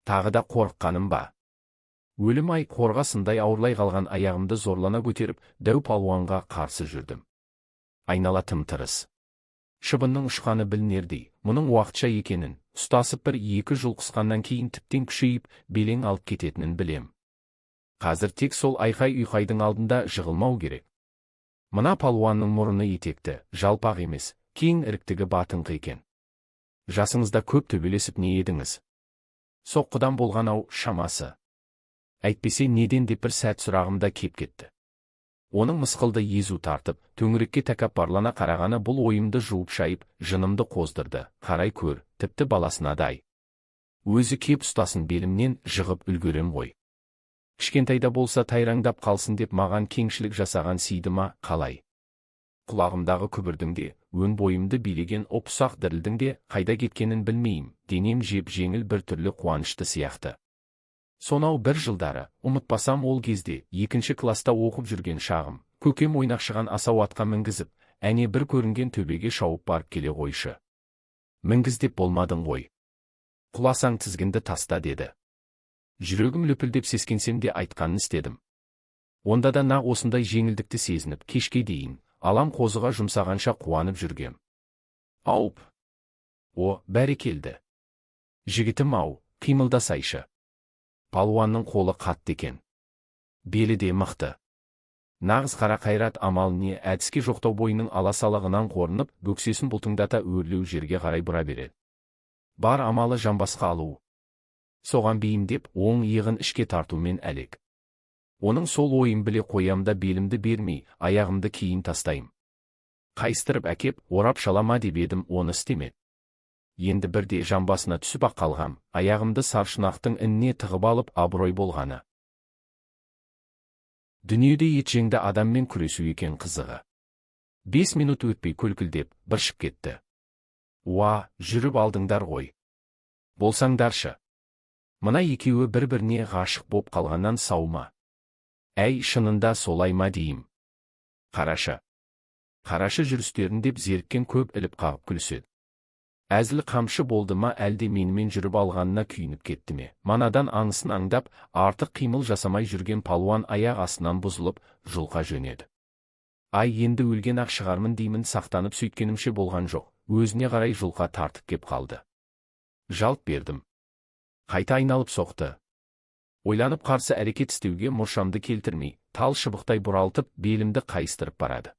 Тағы да қорыққаным ба? Өлім-ай, қорғасындай ауырлай қалған аяғымды зорлана көтеріп, дәу палуанға қарсы жүрдім. Айнала тым-тырыс. Шыбынның ұшқаны білінердей, мұның уақытша екенін, ұстасып бір-екі жұлқысқаннан кейін тіптен күшейіп, белең алып кететінін білем. Қазір тек сол айқай-ұйқайдың алдында жығылмау керек. Мына палуанның мұрыны етекті, жалпақ емес, кең іріктігі батыңқы екен. Жасыңызда көп төбелесіп не едіңіз? Соққыдан болған-ау, шамасы. Әйтпесе неден деп бір сәт сұрағымда кеп кетті. Оның мысқылды езу тартып, төңірекке тәкаппарлана қарағаны бұл ойымды жуып шайып, жынымды қоздырды. Қарай көр, тіпті баласынадай. Өзі кеп ұстасын белімнен жығып үлгерем ғой. Кішкентайда болса тайраңдап қалсын деп маған кеңшілік жасаған сиды ма, қалай? Құлағымдағы күбірдің де, өн бойымды билеген ұп-ұсақ дірілдің де қайда кеткенін білмеймін, денем жеп-жеңіл бір түрлі қуанышты сияқты. Сонау бір жылдары, ұмытпасам ол кезде, 2-ші класста оқып жүрген шағым, көкем ойнақшыған асау атқа мінгізіп, әне бір көрінген төбеге шауып барып келе қойшы. Мінгіздеп болмадың ғой. Құласаң тізгінді таста деді. Жүрегім лүпілдеп сескенсем де айтқанын істедім. Онда да нақ осындай жеңілдікті сезініп, кешке дейін, алам қозыға жұмсағанша қуанып жүргем. Ауп! О, бәрекелді! Жігітім-ау, қимылдасайшы. Палуанның қолы қатты екен. Белі де мықты. Нағыз қара қайрат, амал не, әдіске жоқтау бойының аласалығынан қорынып, бөксесін бұлтыңдата өрлеу жерге қарай бұра береді. Бар амалы жамбасқа алу. Соған бейімдеп, оң иығын ішке тартумен әлек. Оның сол ойын біле қоямда белімді бермей, аяғымды кейін тастайым. Қайыстырып әкеп, орап шалама деп едім, оны істемеді. Енді бірде жамбасына түсіп ақ қалғам, аяғымды саршынақтың ініне тығып алып абырой болғаны. Дүниеде етжеңді адаммен күресу екен қызығы. 5 минут өтпей көлкілдеп, біршіп кетті. Уа, жүріп алдыңдар ғой. Болсаңдаршы. Мына екеуі бір-біріне ғашық боп қалғаннан сау ма? Әй, шынында солай ма дейім. Қарашы. Қарашы жүрістерін деп зеріккен көп іліп қағып күліседі. Әзіл қамшы болды ма, әлде менімен жүріп алғанына күйініп кетті ме? Манадан аңысын аңдап, артық қимыл жасамай жүрген палуан аяқ астынан бұзылып, жұлқа жөнеді. Ай, енді өлген ақ шығармын деймін, сақтанып сөйткенімше болған жоқ. Өзіне қарай жұлқа тартып кеп қалды. Жалт бердім. Қайта айналып соқты. Ойланып қарсы әрекет істеуге мұршамды келтірмей, тал шыбықтай бұралтып, белімді қайыстырып барады.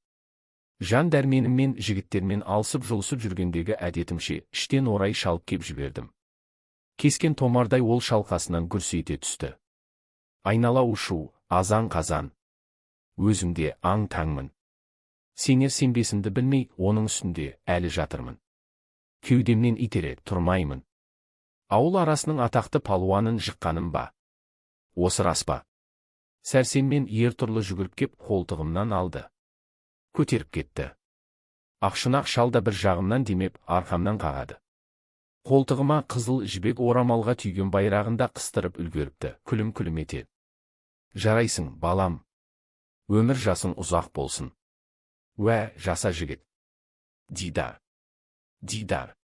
Жан дәрменіммен жігіттермен алысып жұлысып жүргендегі әдетімше, іштен орай шалып кеп жібердім. Кескен томардай ол шалқасынан гүрсейте түсті. Айнала ушу, азан-қазан. Өзімде аң-таңмын. Сенер-сенбесімді білмей, оның үстінде әлі жатырмын. Кеудемнен итере тұрмаймын. Ауыл арасының атақты палуанын жыққаным ба? Осы рас па? Сәрсенмен ер тұрлы жүгіріп кеп қолтығымнан алды. Көтеріп кетті. Ақшынақ шалда бір жағымнан демеп, арқамнан қағады. Қолтығыма қызыл жібек орамалға түйген байрағында қыстырып үлгеріпті, күлім-күлім етеді. Жарайсың, балам. Өмір жасың ұзақ болсын. Уә, жаса жігіт. Дидар. Дидар.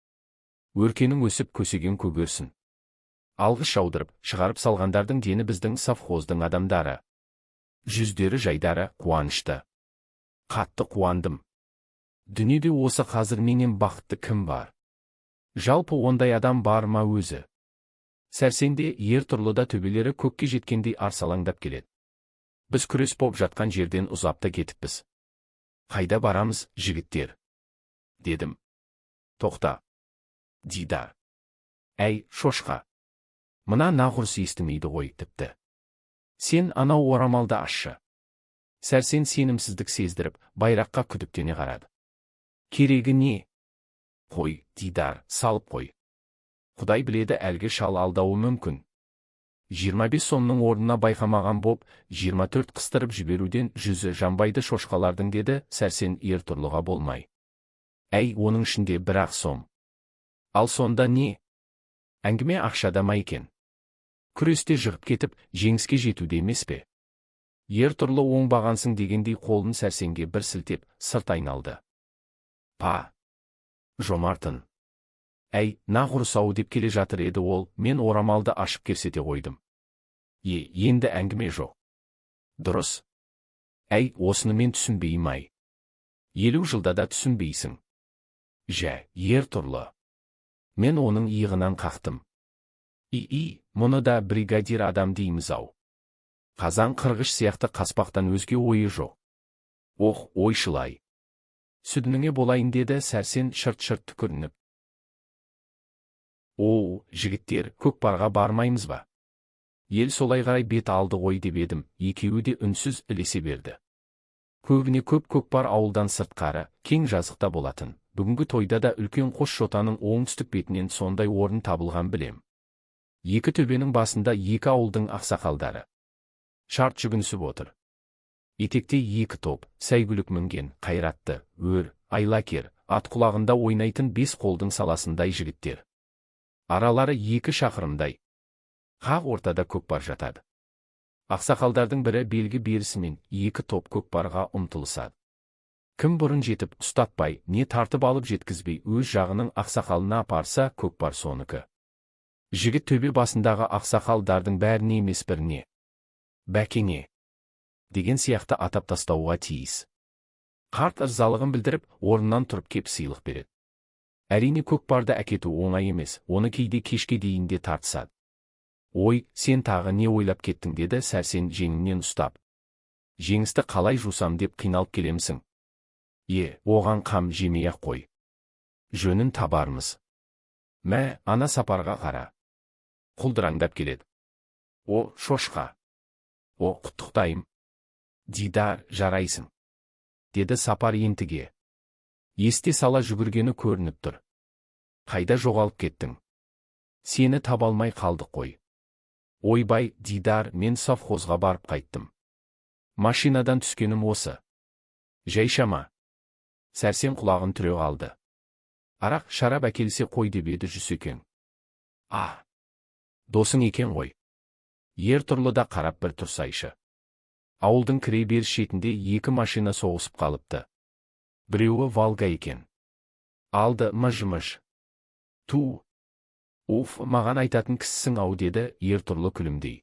Өркенің өсіп көсеген көгерсін. Алғыс жаудырып, шығарып салғандардың дені біздің совхоздың адамдары. Жүздері жайдары, қуанышты. Қатты қуандым. Дүниеде осы қазір менен бақытты кім бар? Жалпы ондай адам бар ма өзі? Сәрсенде ер тұрлыда төбелері көкке жеткендей арсалаңдап келеді. Біз күрес боп жатқан жерден ұзапта кетіппіз. Қайда барамыз, жігіттер? Дедім. Тоқта. Дидар. Әй, шошқа. Мына нағұрыс естімейді ғой, тіпті. Сен анау орамалды ашшы. Сәрсен сенімсіздік сездіріп, байраққа күдіктене қарады. Керегі не? Қой, Дидар, салып қой. Құдай біледі, әлгі шал алдауы мүмкін. 25 сомның орнына байқамаған боп, 24 қыстырып жіберуден жүзі жанбайды шошқалардың, деді Сәрсен ер тұрлыға болмай. Әй, оның ішінде бір-ақ сом. Ал сонда не? Әңгіме ақшада ма екен? Күресте жығып кетіп, жеңіске жетуде емес пе? Ер тұрлы оңбағансың дегендей қолын Сәрсенге бір сілтеп, сырт айналды. Па! Жомартын! Әй, нағұрыс-ау деп келе жатыр еді ол, мен орамалды ашып керсете қойдым. Енді әңгіме жоқ. Дұрыс. Әй, осыны мен түсінбеймін-ай. 50 жылда да түсінбейсің. Жә, ер тұрлы. Мен оның иығынан қақтым. Мұны да бригадир адам дейміз-ау. Қазан қырғыш сияқты қаспақтан өзге ойы жоқ. Ох, ойшылай. Сүдініңе болайын, деді Сәрсен шырт-шырт түкірініп. Оу, жігіттер, көкпарға бармаймыз ба? Ел солай қарай бет алды ғой деп едім, екеуі де үнсіз ілесе берді. Көбіне көп көкпар ауылдан сыртқары, кең жазықта болатын. Бүгінгі тойда да үлкен қос жотаның оңтүстік бетінен сондай орын табылған білем. Екі төбенің басында екі ауылдың ақсақалдары. Шарт жүгінісіп отыр. Етекте екі топ, сәйгүлік мінген, қайратты, өр, айлакер, ат құлағында ойнайтын бес қолдың саласындай жігіттер. Аралары 2 шақырымдай. Қақ ортада көкпар жатады. Ақсақалдардың бірі белгі берісімен екі топ көкпарға ұмтылысады. Кім бұрын жетіп ұстатпай, не тартып алып жеткізбей өз жағының ақсақалына апарса, көкпар соныкі. Жігіт төбе басындағы ақсақалдардың бәріне емес біріне, бәкеңе деген сияқты атап тастауға тиіс. Қарт ырзалығын білдіріп, орнынан тұрып кеп сыйлық береді. Әрине көкпарды әкету оңай емес, оны кейде кешке дейін де тартысады. Ой, сен тағы не ойлап кеттің деді Сәрсен жеңінен ұстап. Жеңісті қалай жусам деп қиналып келемсің? Оған қам жемей-ақ қой. Жөнін табармыз. Мә, ана Сапарға қара. Құлдыраңдап келеді. О, шошқа. О, құттықтайым. Дидар, жарайсың. Деді Сапар ентіге. Есте сала жүгіргені көрініп тұр. Қайда жоғалып кеттің? Сені таба алмай қалдық қой. Ойбай, Дидар, мен совхозға барып қайттым. Машинадан түскенім осы. Жайшама. Сәрсен құлағын түре қалды. Арақ, шарап әкелсе қой деп еді Жүсекең. Досың екен ғой. Ертұрлыда қарап бір тұрсайшы. Ауылдың кіре беріс шетінде екі машина соғысып қалыпты. Біреуі Волга екен. Алды мыж-мыж. Маған айтатын кісісің ау деді Ертұрлы күлімдей.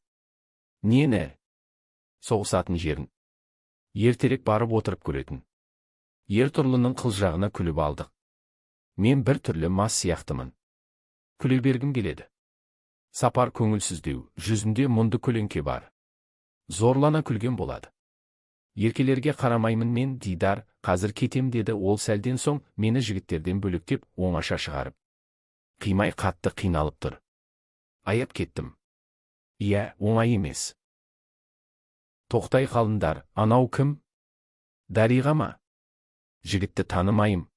Нені? Соғысатын жерін. Ертерек барып отырып көретін. Ертұрлының қылжағына күліп алдық. Мен бір түрлі мас сияқтымын. Күле бергім келеді. Сапар көңілсіздеу, жүзінде мұнды көлеңке бар. Зорлана күлген болады. Еркелерге қарамаймын мен, Дидар, қазір кетем деді ол сәлден соң, мені жігіттерден бөлектеп, оңаша шығарып. Қимай қатты қиналып тұр. Аяп кеттім. Оңай емес. Тоқтай қалындар, анау кім? Дариға ма? Жігітті танымайым.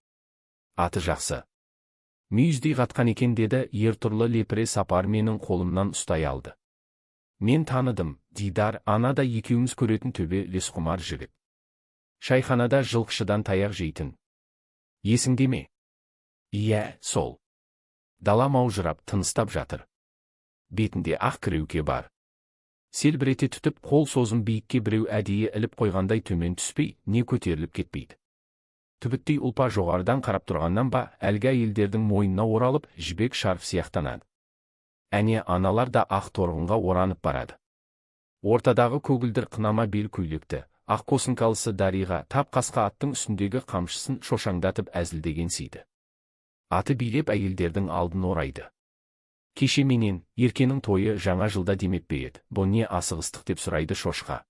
Аты жақсы. Мүйіздей қатқан екен деді Ертұрлы лепіре. Сапар менің қолымнан ұстай алды. Мен таныдым, Дидар, анада екеуміз көретін төбе лесқұмар жігіт. Шайханада жылқышыдан таяқ жейтін. Есіңде ме? Сол. Дала маужырап тыныстап жатыр. Бетінде ақ кіреуке бар. Селбірете түтіп, қол созым биікке біреу әдейі іліп қойғандай төмен түспей, не көтеріліп кетпейді. Түбіттей ұлпа жоғарыдан қарап тұрғаннан ба, әлгі әйелдердің мойнына оралып, жібек шарф сияқтанады. Әне аналар да ақ торғынға оранып барады. Ортадағы көгілдір қынама бел көйлекті, ақ косынкалысы Дариға тап қасқа аттың үстіндегі қамшысын шошаңдатып әзілдеген сиді. Аты билеп әйелдердің алдын орайды. Кеше менен, Еркенің тойы жаңа жылда демеп пе еді, бұл не асығыстық деп сұрайды шошқа.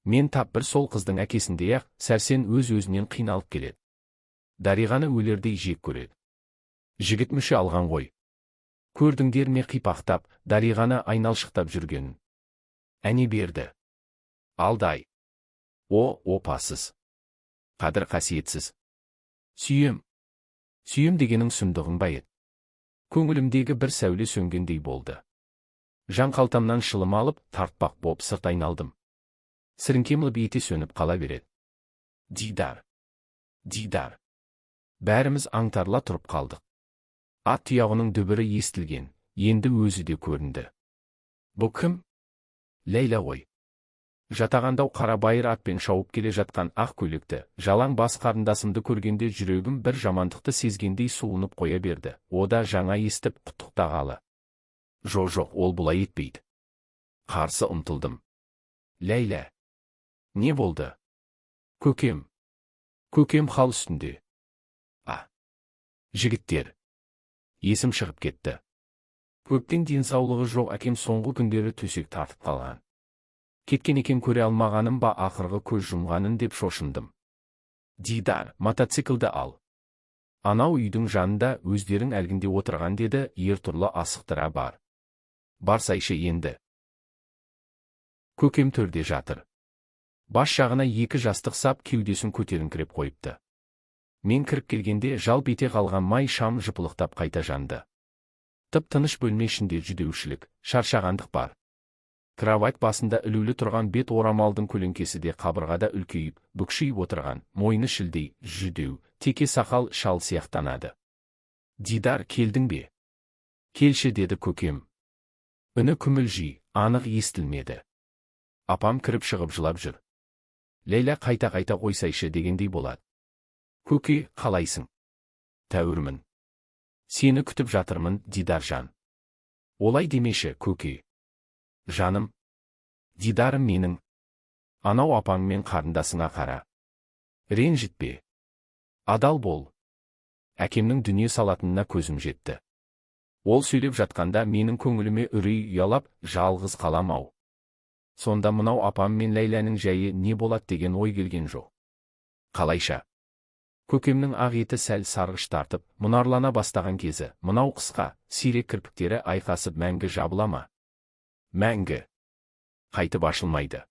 Мен тап бір сол қыздың әкесіндей-ақ, Сәрсен өз-өзінен қиналып келеді. Дариғаны өлердей жек көреді. Жігіт мүше алған ғой. Көрдіңдер ме қипақтап, Дариғаны айналшықтап жүргенін. Әне берді. Алдай. Опасыз. Қадір қасиетсіз. Сүйем дегенің сұмдығын ба еді. Көңілімдегі бір сәуле сөнгендей болды. Жан қалтамнан шылым алып, тартпақ боп сырт айналдым. Сіріңкемлі бейте сөніп қала береді. Дидар. Бәріміз аңтарла тұрып қалдық. Ат тұяғының дүбірі естілген, енді өзі де көрінді. Бұл кім? Ләйла ғой. Жатағандау қара байыр атпен шауып келе жатқан ақ көйлекті, жалаң бас қарындасымды көргенде жүрегім бір жамандықты сезгендей суынып қоя берді. О да жаңа естіп құттықтағалы. Жоқ, ол бұлай етпейді. Қарсы ұмтылдым. Ләйла. Не болды? Көкем хал үстінде. Жігіттер. Есім шығып кетті. Көптен денсаулығы жоқ әкем соңғы күндері төсек тартып қалған. Кеткен екен, көре алмағаным ба, ақырғы көз жұмғанын деп шошындым. Дидар, мотоциклді ал. Анау үйдің жанында өздерің әлгінде отырған деді Ертұрлы асықтыра. Барсайшы енді. Көкем төрде жатыр. Бас жағына екі жастық сап кеудесін көтеріңкіреп қойыпты. Мен кіріп келгенде жал бете қалған май шам жыпылықтап қайта жанды. Тып-тыныш бөлме ішінде жүдеушілік, шаршағандық бар. Кровать басында ілулі тұрған бет орамалдың көлеңкесі де қабырғада үлкейіп, бүкшиіп отырған, мойны шілдей, жүдеу, теке сақал шал сияқтанады. Дидар, келдің бе? Келші, деді көкем. Үні күмілжи, анық естілмеді. Апам кіріп шығып жылап жүр. Лейла қайта-қайта қойсайшы дегендей болады. Көке, қалайсың? Тәуірмін. Сені күтіп жатырмын, Дидаржан. Олай демеші, көке. Жаным. Дидарым менің. Анау апаңмен қарындасыңа қара. Ренжітпе. Адал бол. Әкемнің дүние салатынына көзім жетті. Ол сөйлеп жатқанда менің көңіліме үрей ұялап, жалғыз қалам-ау. Сонда мынау апам мен Ләйләнің жайы не болады деген ой келген жоқ. Қалайша? Көкемнің ақ еті сәл сарғыш тартып, мұнарлана бастаған кезі, мынау қысқа, сирек кірпіктері айқасып мәңгі жабыла ма? Мәңгі. Қайтып ашылмайды.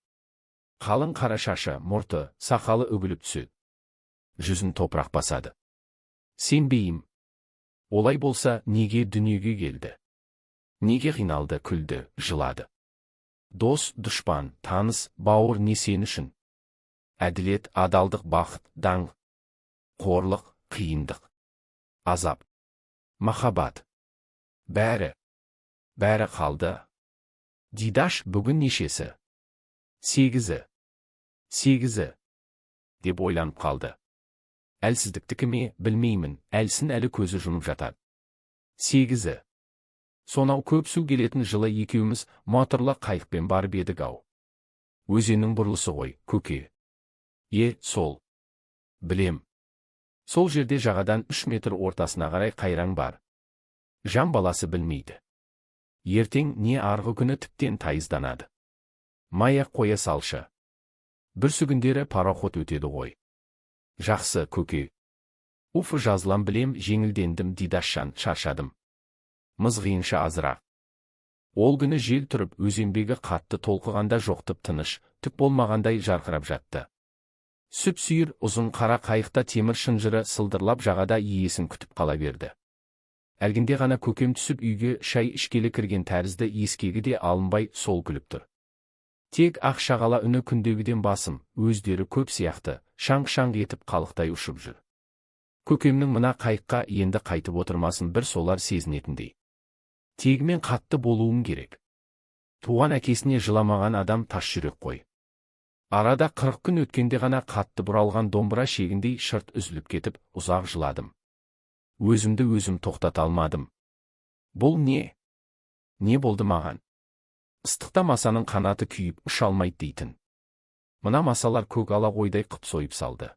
Қалың қара шашы, мұрты, сақалы үгіліп түседі. Жүзін топырақ басады. Сенбеймін. Олай болса, неге дүниеге келді? Неге қиналды, күлді, жылады? Дос, дұшпан, таныс, бауыр не сен үшін? Әділет, адалдық, бақыт, даңқ. Қорлық, қиындық. Азап. Махаббат. Бәрі қалды. Дидаш, бүгін нешесі? 8. Деп ойланып қалды. Әлсіздіктікі ме, білмеймін, әлсін әлі көзі жұмып жатады. 8. Сонау көп су келетін жылы екеуміз моторлы қайықпен барып едік-ау. Өзеннің бұрылысы ғой, көке. Сол. Білем. Сол жерде жағадан 3 метр ортасына қарай қайраң бар. Жан баласы білмейді. Ертең не арғы күні тіптен тайызданады. Маяқ қоя салшы. Бір сүгіндері пароход өтеді ғой. Жақсы, көке. Уфы, жазылам, білем, жеңілдендім, Дидашжан, шаршадым. Мызғиынша азырақ. Ол күні жел тұрып, өзенбегі қатты толқығанда жоқтып тыныш, түк болмағандай жарқырап жатты. Сүп-сүйір ұзын қара қайықта темір шынжыры сылдырлап жағада иесін күтіп қала берді. Әлгінде ғана көкем түсіп үйге шай ішкелі кірген тәрізді, ескегі де алынбай сол күліп тұр. Тек ақ шағала үні күндегіден басым, өздері көп сияқты, шаң-шаң етіп қалықтай ұшып жүр. Көкемнің мына қайыққа енді қайтып отырмасын бір солар сезінетіндей. Тегімен қатты болуым керек. Туған әкесіне жыламаған адам тас жүрек қой. Арада 40 күн өткенде ғана қатты бұралған домбыра шегіндей шырт үзіліп кетіп, ұзақ жыладым. Өзімді өзім тоқтата алмадым. Бұл не? Не болды маған? Ыстықта масаның қанаты күйіп ұша алмайды дейтін. Мына масалар көк ала қойдай қып сойып салды.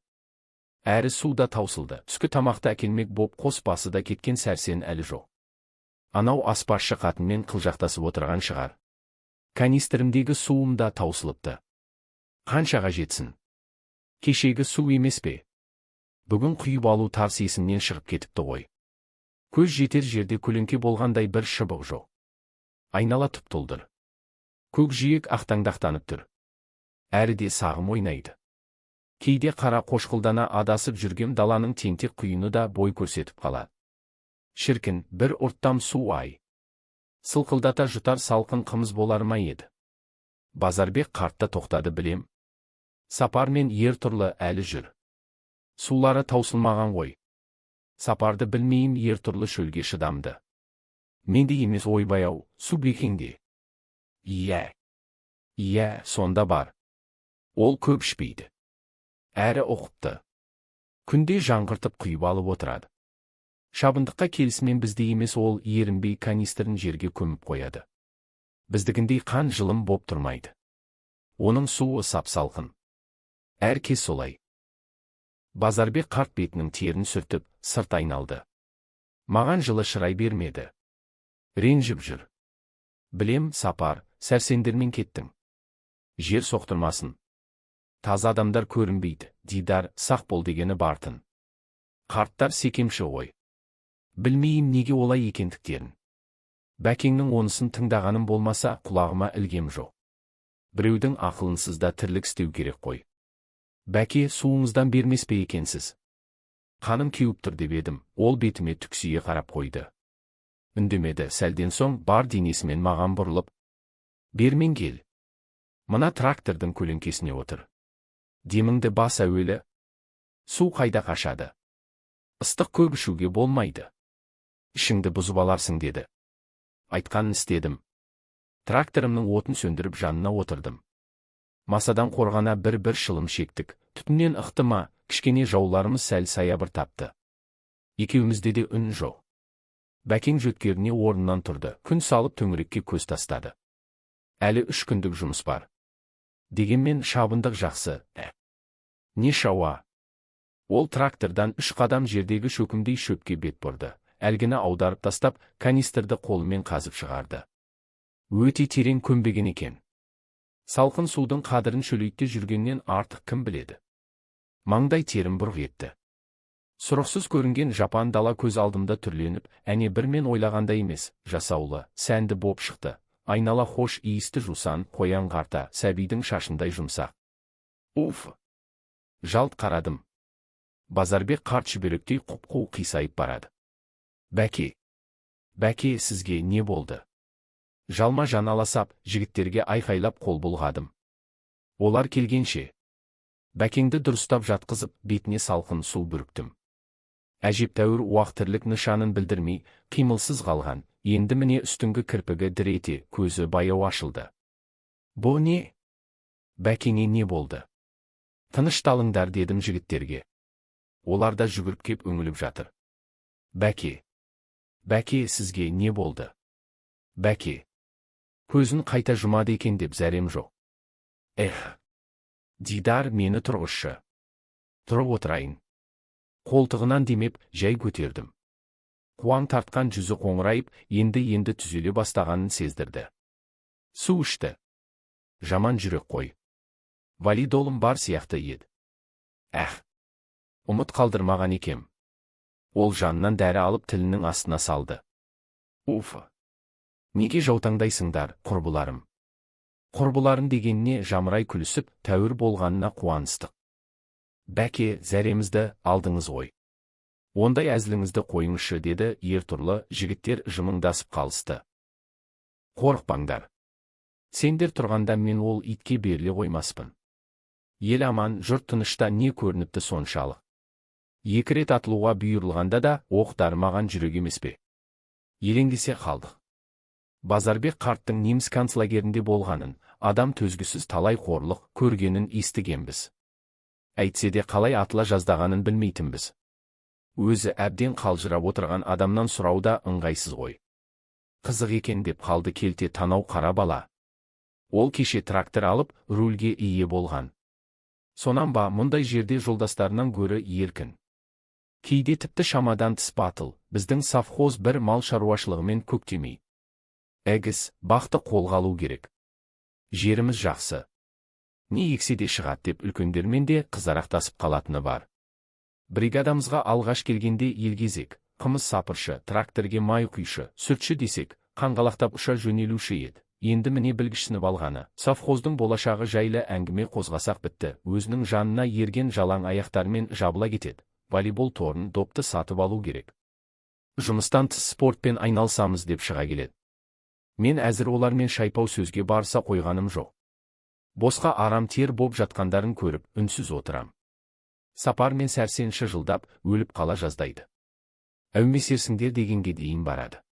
Әрі суда таусылды. Түскі тамақты әкелмек боп қос басы да кеткен сәрсен әлі жоқ. Анау аспазшы қатынмен қылжақтасып отырған шығар. Канистрімдегі суым да таусылыпты. Қаншаға жетсін? Кешегі су емес пе? Бүгін құйып алу тарс есімнен шығып кетіпті ғой. Көз жетер жерде көлеңке болғандай бір шыбық жоқ. Айнала тұп-тұлдыр. Көкжиек ақтаңдақтанып тұр. Әріде сағым ойнайды. Кейде қара қошқылдана адасып жүрген даланың тентек құйыны да бой көрсетіп қалады. Шіркін, бір ұрттам су ай. Сылқылдата жұтар салқын қымыз болар ма еді? Базарбек қартта тоқтады, білем. Сапар мен ер тұрлы әлі жүр. Сулары таусылмаған ғой. Сапарды білмейім, ер тұрлы шөлге шыдамды. Менде емес ойбай-ау, су бекеңде. Иә, сонда бар. Ол көп ішпейді. Әрі оқыпты. Күнде жаңғыртып құйып алып отырады. Шабындыққа келісімен бізде емес, ол ерінбей канистрін жерге көміп қояды. Біздігіндей қан жылым боп тұрмайды. Оның суы сап-салқын. Әркез солай. Базарбек қарт бетінің терін сүртіп, сырт айналды. Маған жылы шырай бермеді. Ренжіп жүр. Білем, Сапар, сәрсендермен кеттің. Жер соқтырмасын. Таза адамдар көрінбейді, Дидар, сақ бол дегені бартын. Қарттар секемші ғой. Білмейім неге олай екендіктерін. Бәкеңнің онысын тыңдағаным болмаса, құлағыма ілгем жоқ. Біреудің ақылынсыз да тірлік істеу керек қой. Бәке, суыңыздан бермес пе екенсіз? Қаным кеуіп тұр деп едім, ол бетіме түксие қарап қойды. Үндемеді, сәлден соң бар денесімен маған бұрылып: «Бермен кел. Мына трактордың көлеңкесіне отыр. Деміңді бас әуелі. Су қайда қашады. Ыстық көп ішуге болмайды. Ішіңді бұзып аларсың» деді. Айтқанын істедім. Тракторымның отын сөндіріп жанына отырдым. Масадан қорғана бір шылым шектік. Түтіннен ықтыма, кішкене жауларымыз сәл саябыр тапты. Екеумізде де үн жоқ. Бәкең жөткеріне орнынан тұрды, күн салып төңірекке көз тастады. Әлі 3 күндік жұмыс бар. Дегенмен шабындық жақсы. Не шауа. Ол трактордан 3 қадам жердегі шөкімдей шөпке бет бұрды. Әлгіні аударып тастап, канистрді қолымен қазып шығарды. Өте терең көмбеген екен. Салқын судың қадірін шөлейтте жүргеннен артық кім біледі. Маңдай терім бұрқ етті. Сұрықсыз көрінген жапан дала көз алдымда түрленіп, әне бір мен ойлағанда емес, жасаулы, сәнді боп шықты. Айнала хош иісті жусан, қоян қарта, сәбидің шашындай жұмсақ. Уф! Жалт қарадым. Базарбек қарт шүберектей құп-қу қисайып барады. Бәке, сізге не болды? Жалма жан аласап, жігіттерге айқайлап қол бұлғадым. Олар келгенше бәкеңді дұрыстап жатқызып, бетіне салқын су бүріктім. Әжептәуір уақ тірлік нышанын білдірмей, қимылсыз қалған, енді міне үстіңгі кірпігі дір ете, көзі баяу ашылды. Бұ не? Бәкеңе не болды? Тынышталыңдар дедім жігіттерге. Олар да жүгіріп кеп өңіліп жатыр. Бәке, сізге не болды? Бәке. Көзін қайта жұмады екен деп зәрем жоқ. Дидар, мені тұрғызшы. Тұрып отырайын. Қолтығынан демеп, жай көтердім. Қуаң тартқан жүзі қоңырайып, енді түзеле бастағанын сездірді. Су ішті. Жаман жүрек қой. Валидолым бар сияқты еді. Ұмыт қалдырмаған екем. Ол жанынан дәрі алып тілінің астына салды. Уф! Неге жаутаңдайсыңдар, құрбыларым? Құрбыларым дегеніне жамырай күлісіп, тәуір болғанына қуаныстық. Бәке, зәремізді алдыңыз ғой. Ондай әзіліңізді қойыңызшы деді ертұрлы, жігіттер жымыңдасып қалысты. Қорықпаңдар. Сендер тұрғанда мен ол итке беріле қоймаспын. Ел аман, жұрт тынышта не көрініпті соншалық. 2 рет атылуға бұйырылғанда да оқ дарымаған жүрек емес пе? Елеңдесе қалдық. Базарбек қарттың неміс концлагерінде болғанын, адам төзгісіз талай қорлық көргенін естігенбіз. Әйтсе де қалай атыла жаздағанын білмейтінбіз. Өзі әбден қалжырап отырған адамнан сұрауда ыңғайсыз ғой. Қызық екен деп қалды келте танау қара бала. Ол кеше трактор алып, рульге ие болған. Сонан ба мұндай жерде жолдастарынан гөрі еркін. Кейде тіпті шамадан тыс батыл, біздің совхоз бір мал шаруашылығымен көктемей. Әгіс, бақты қолға алу керек. Жеріміз жақсы. Не ексе де шығат деп үлкендермен де қызарақтасып қалатыны бар. Бригадамызға алғаш келгенде елгезек, қымыз сапыршы, тракторге май құйшы, сүтші десек, қанғалақтап ұша жөнелуші еді. Енді міне білгішсініп алғаны, совхоздың болашағы жайлы әңгіме қозғасақ бітті, өзінің жанына ерген жалаң аяқтармен жабыла кетеді. Волейбол торын, допты сатып алу керек. Жұмыстан тыс спортпен айналсамыз деп шыға келеді. Мен әзір олармен шайпау сөзге барса қойғаным жоқ. Босқа арам тер боп жатқандарын көріп, үнсіз отырам. Сапар мен сәрсен жылдап, өліп қала жаздайды. Әумесерсіңдер дегенге дейін барады.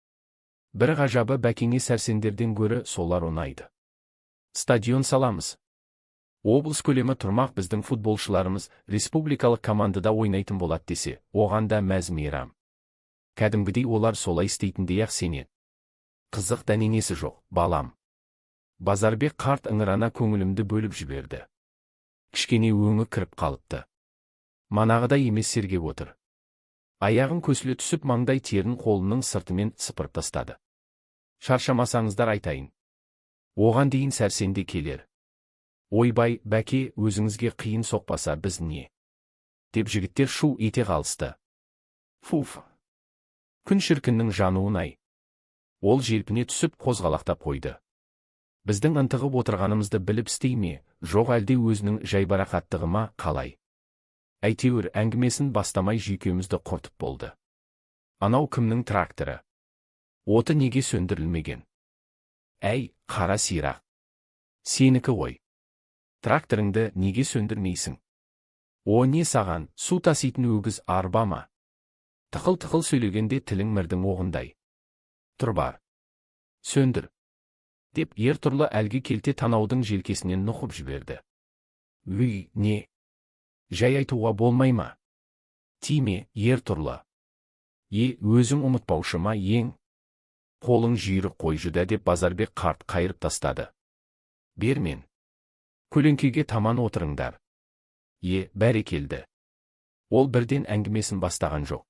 Бір ғажабы бәкеңе сәрсендерден гөрі солар ұнайды. Стадион саламыз. Облыс көлемі тұрмақ, біздің футболшыларымыз республикалық командада ойнайтын болады десе, оған да мәз мейрам. Кәдімгідей олар солай істейтіндей-ақ сенеді. Қызық дәнеңесі жоқ, балам. Базарбек қарт ыңырана көңілімді бөліп жіберді. Кішкене өңі кіріп қалыпты. Манағыдай емес сергеп отыр. Аяғын көсіле түсіп маңдай терін қолының сыртымен сыпырып тастады. Шаршамасаңыздар айтайын. Оған дейін сәрсенде келер. Ойбай, бәке, өзіңізге қиын соқпаса біз не? Деп жігіттер шу ете қалысты. Фуф! Күн шіркіннің жануын-ай. Ол желпіне түсіп қозғалақтап қойды. Біздің ынтығып отырғанымызды біліп істей ме, жоқ әлде өзінің жайбарақаттығы ма, қалай? Әйтеуір әңгімесін бастамай жүйкемізді құртып болды. Анау кімнің тракторы? Оты неге сөндірілмеген? Әй, қара сирақ. Сенікі ғой. Тракторыңды неге сөндірмейсің? О, не саған, су таситын өгіз арба ма? Тықыл-тықыл сөйлегенде тілің мірдің оғындай. Тұр бар. Сөндір. Деп Ертұрлы әлгі келте танаудың желкесінен нұқып жіберді. Өй, не? Жай айтуға болмай ма? Тиме, Ертұрлы. Өзің ұмытпаушы ма ең? Қолың жүйрік қой жүдә деп Базарбек қарт қайырып тастады. Бермен. Көлеңкеге таман отырыңдар. Бәрекелді. Ол бірден әңгімесін бастаған жоқ.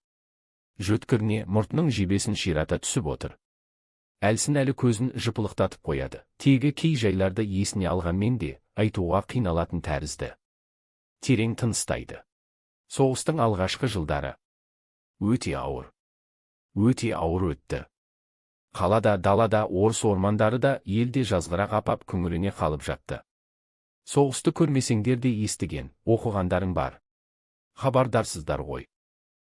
Жөткіріне мұртының жебесін ширата түсіп отыр. Әлсін әлі көзін жыпылықтатып қояды. Тегі кей жайларды есіне алғанмен де айтуға қиналатын тәрізді. Терең тыныстайды. Соғыстың алғашқы жылдары. Өте ауыр. Өте ауыр өтті. Қалада, далада, орыс ормандары да елде жазғырақ апап күңірене қалып жатты. Соғысты көрмесеңдер де естіген, оқығандарың бар. Хабардарсыздар ғой.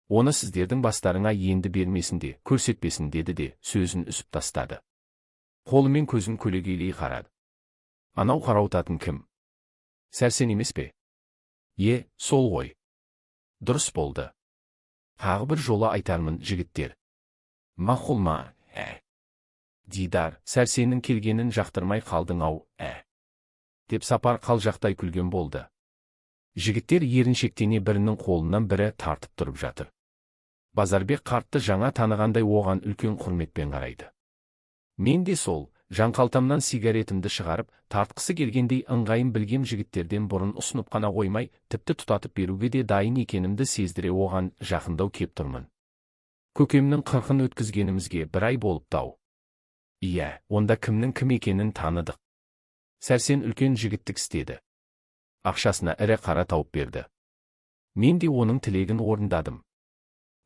Оны сіздердің бастарыңа енді бермесін де, көрсетпесін деді де, сөзін үсіп тастады. Қолымен көзін көлегейлей қарады. Анау қарауытатын кім? Сәрсен емес пе? Сол ғой. Дұрыс болды. Тағы бір жолы айтармын, жігіттер. Мақұл ма, Дидар, Сәрсеннің келгенін жақтырмай қалдың-ау, деп Сапар қалжақтай күлген болды. Жігіттер еріншектене бірінің қолынан бірі тартып тұрып жатыр. Базарбек қартты жаңа танығандай оған үлкен құрметпен қарайды. Мен де сол, жанқалтамнан сигаретімді шығарып, тартқысы келгендей ыңғайын білгем жігіттерден бұрын ұсынып қана қоймай, тіпті тұтатып беруге де дайын екенімді сездіре оған жақындау кеп тұрмын. Көкемнің қырқын өткізгенімізге бір ай болыпты-ау. Онда кімнің кім екенін таныдық. Сәрсен үлкен жігіттік істеді. Ақшасына ірі қара тауып берді. Мен де оның тілегін орындадым.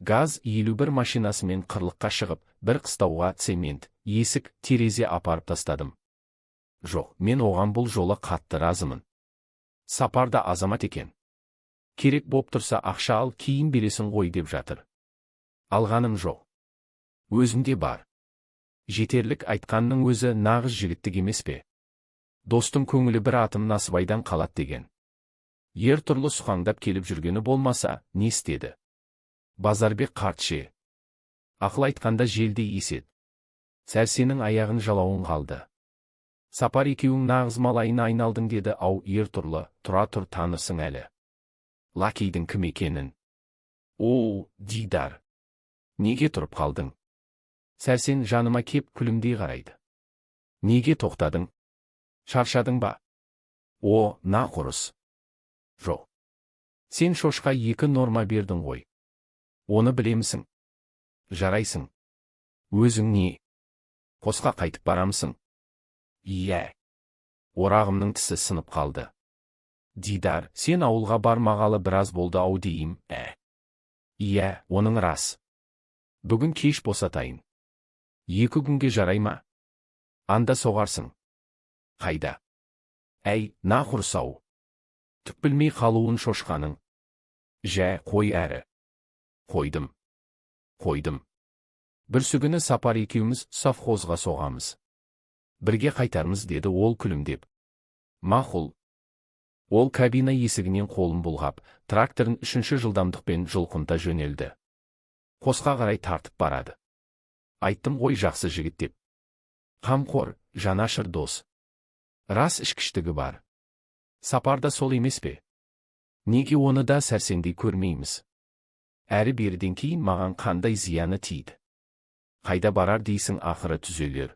Газ 51 машинасымен қырлыққа шығып, бір қыстауға цемент, есік, терезе апарып тастадым. Жоқ, мен оған бұл жолы қатты разымын. Сапар да азамат екен. Керек боп тұрса ақша ал, кейін бересің ғой деп жатыр. Алғаным жоқ. Өзімде бар. Жетерлік айтқанның өзі нағыз жігіттік емес пе? Достың көңілі бір атым Насыбайдан қалат деген. Ертұрлы сұқаңдап келіп жүргені болмаса, не істеді? Базарбек қартше. Ақыл айтқанда желдей есет. Сәрсеннің аяғын жалауын қалды. Сапар екеуің нағыз малайына айналдың деді. Ау, Ертұрлы, тұра тұр, танырсың әлі. Лакейдің кім екенін? Дидар. Неге тұрып қалдың? Сәрсен жаныма кеп күлімдей қарайды. Неге тоқтадың? Шаршадың ба? Нақұрыс. Жоқ. Сен шошқа 2 норма бердің ғой. Оны білемісің? Жарайсың. Өзің не? Қосқа қайтып барамысың? Орағымның тісі сынып қалды. Дидар, сен ауылға бармағалы біраз болды-ау дейім, Оның рас. Бүгін кеш босатайын. 2 күнге жарай ма? Анда соғарсың. Қайда? Нақұрыс-ау. Түк білмей қалуын шошқаның. Қой әрі. Қойдым. Бүрсігіні Сапар екеуміз совхозға соғамыз. Бірге қайтармыз деді ол күлімдеп. Мақұл. Ол кабина есігінен қолын бұлғап, тракторын 3-ші жылдамдықпен жұлқынта жөнелді. Қосқа қарай тартып барады. Айттым ғой жақсы жігіт деп. Қамқор, жанашыр дос. Рас ішкіштігі бар. Сапарда сол емес пе? Неге оны да Сәрсендей көрмейміз? Әрі беріден кейін маған қандай зияны тиді? Қайда барар дейсің, ақыры түзелер.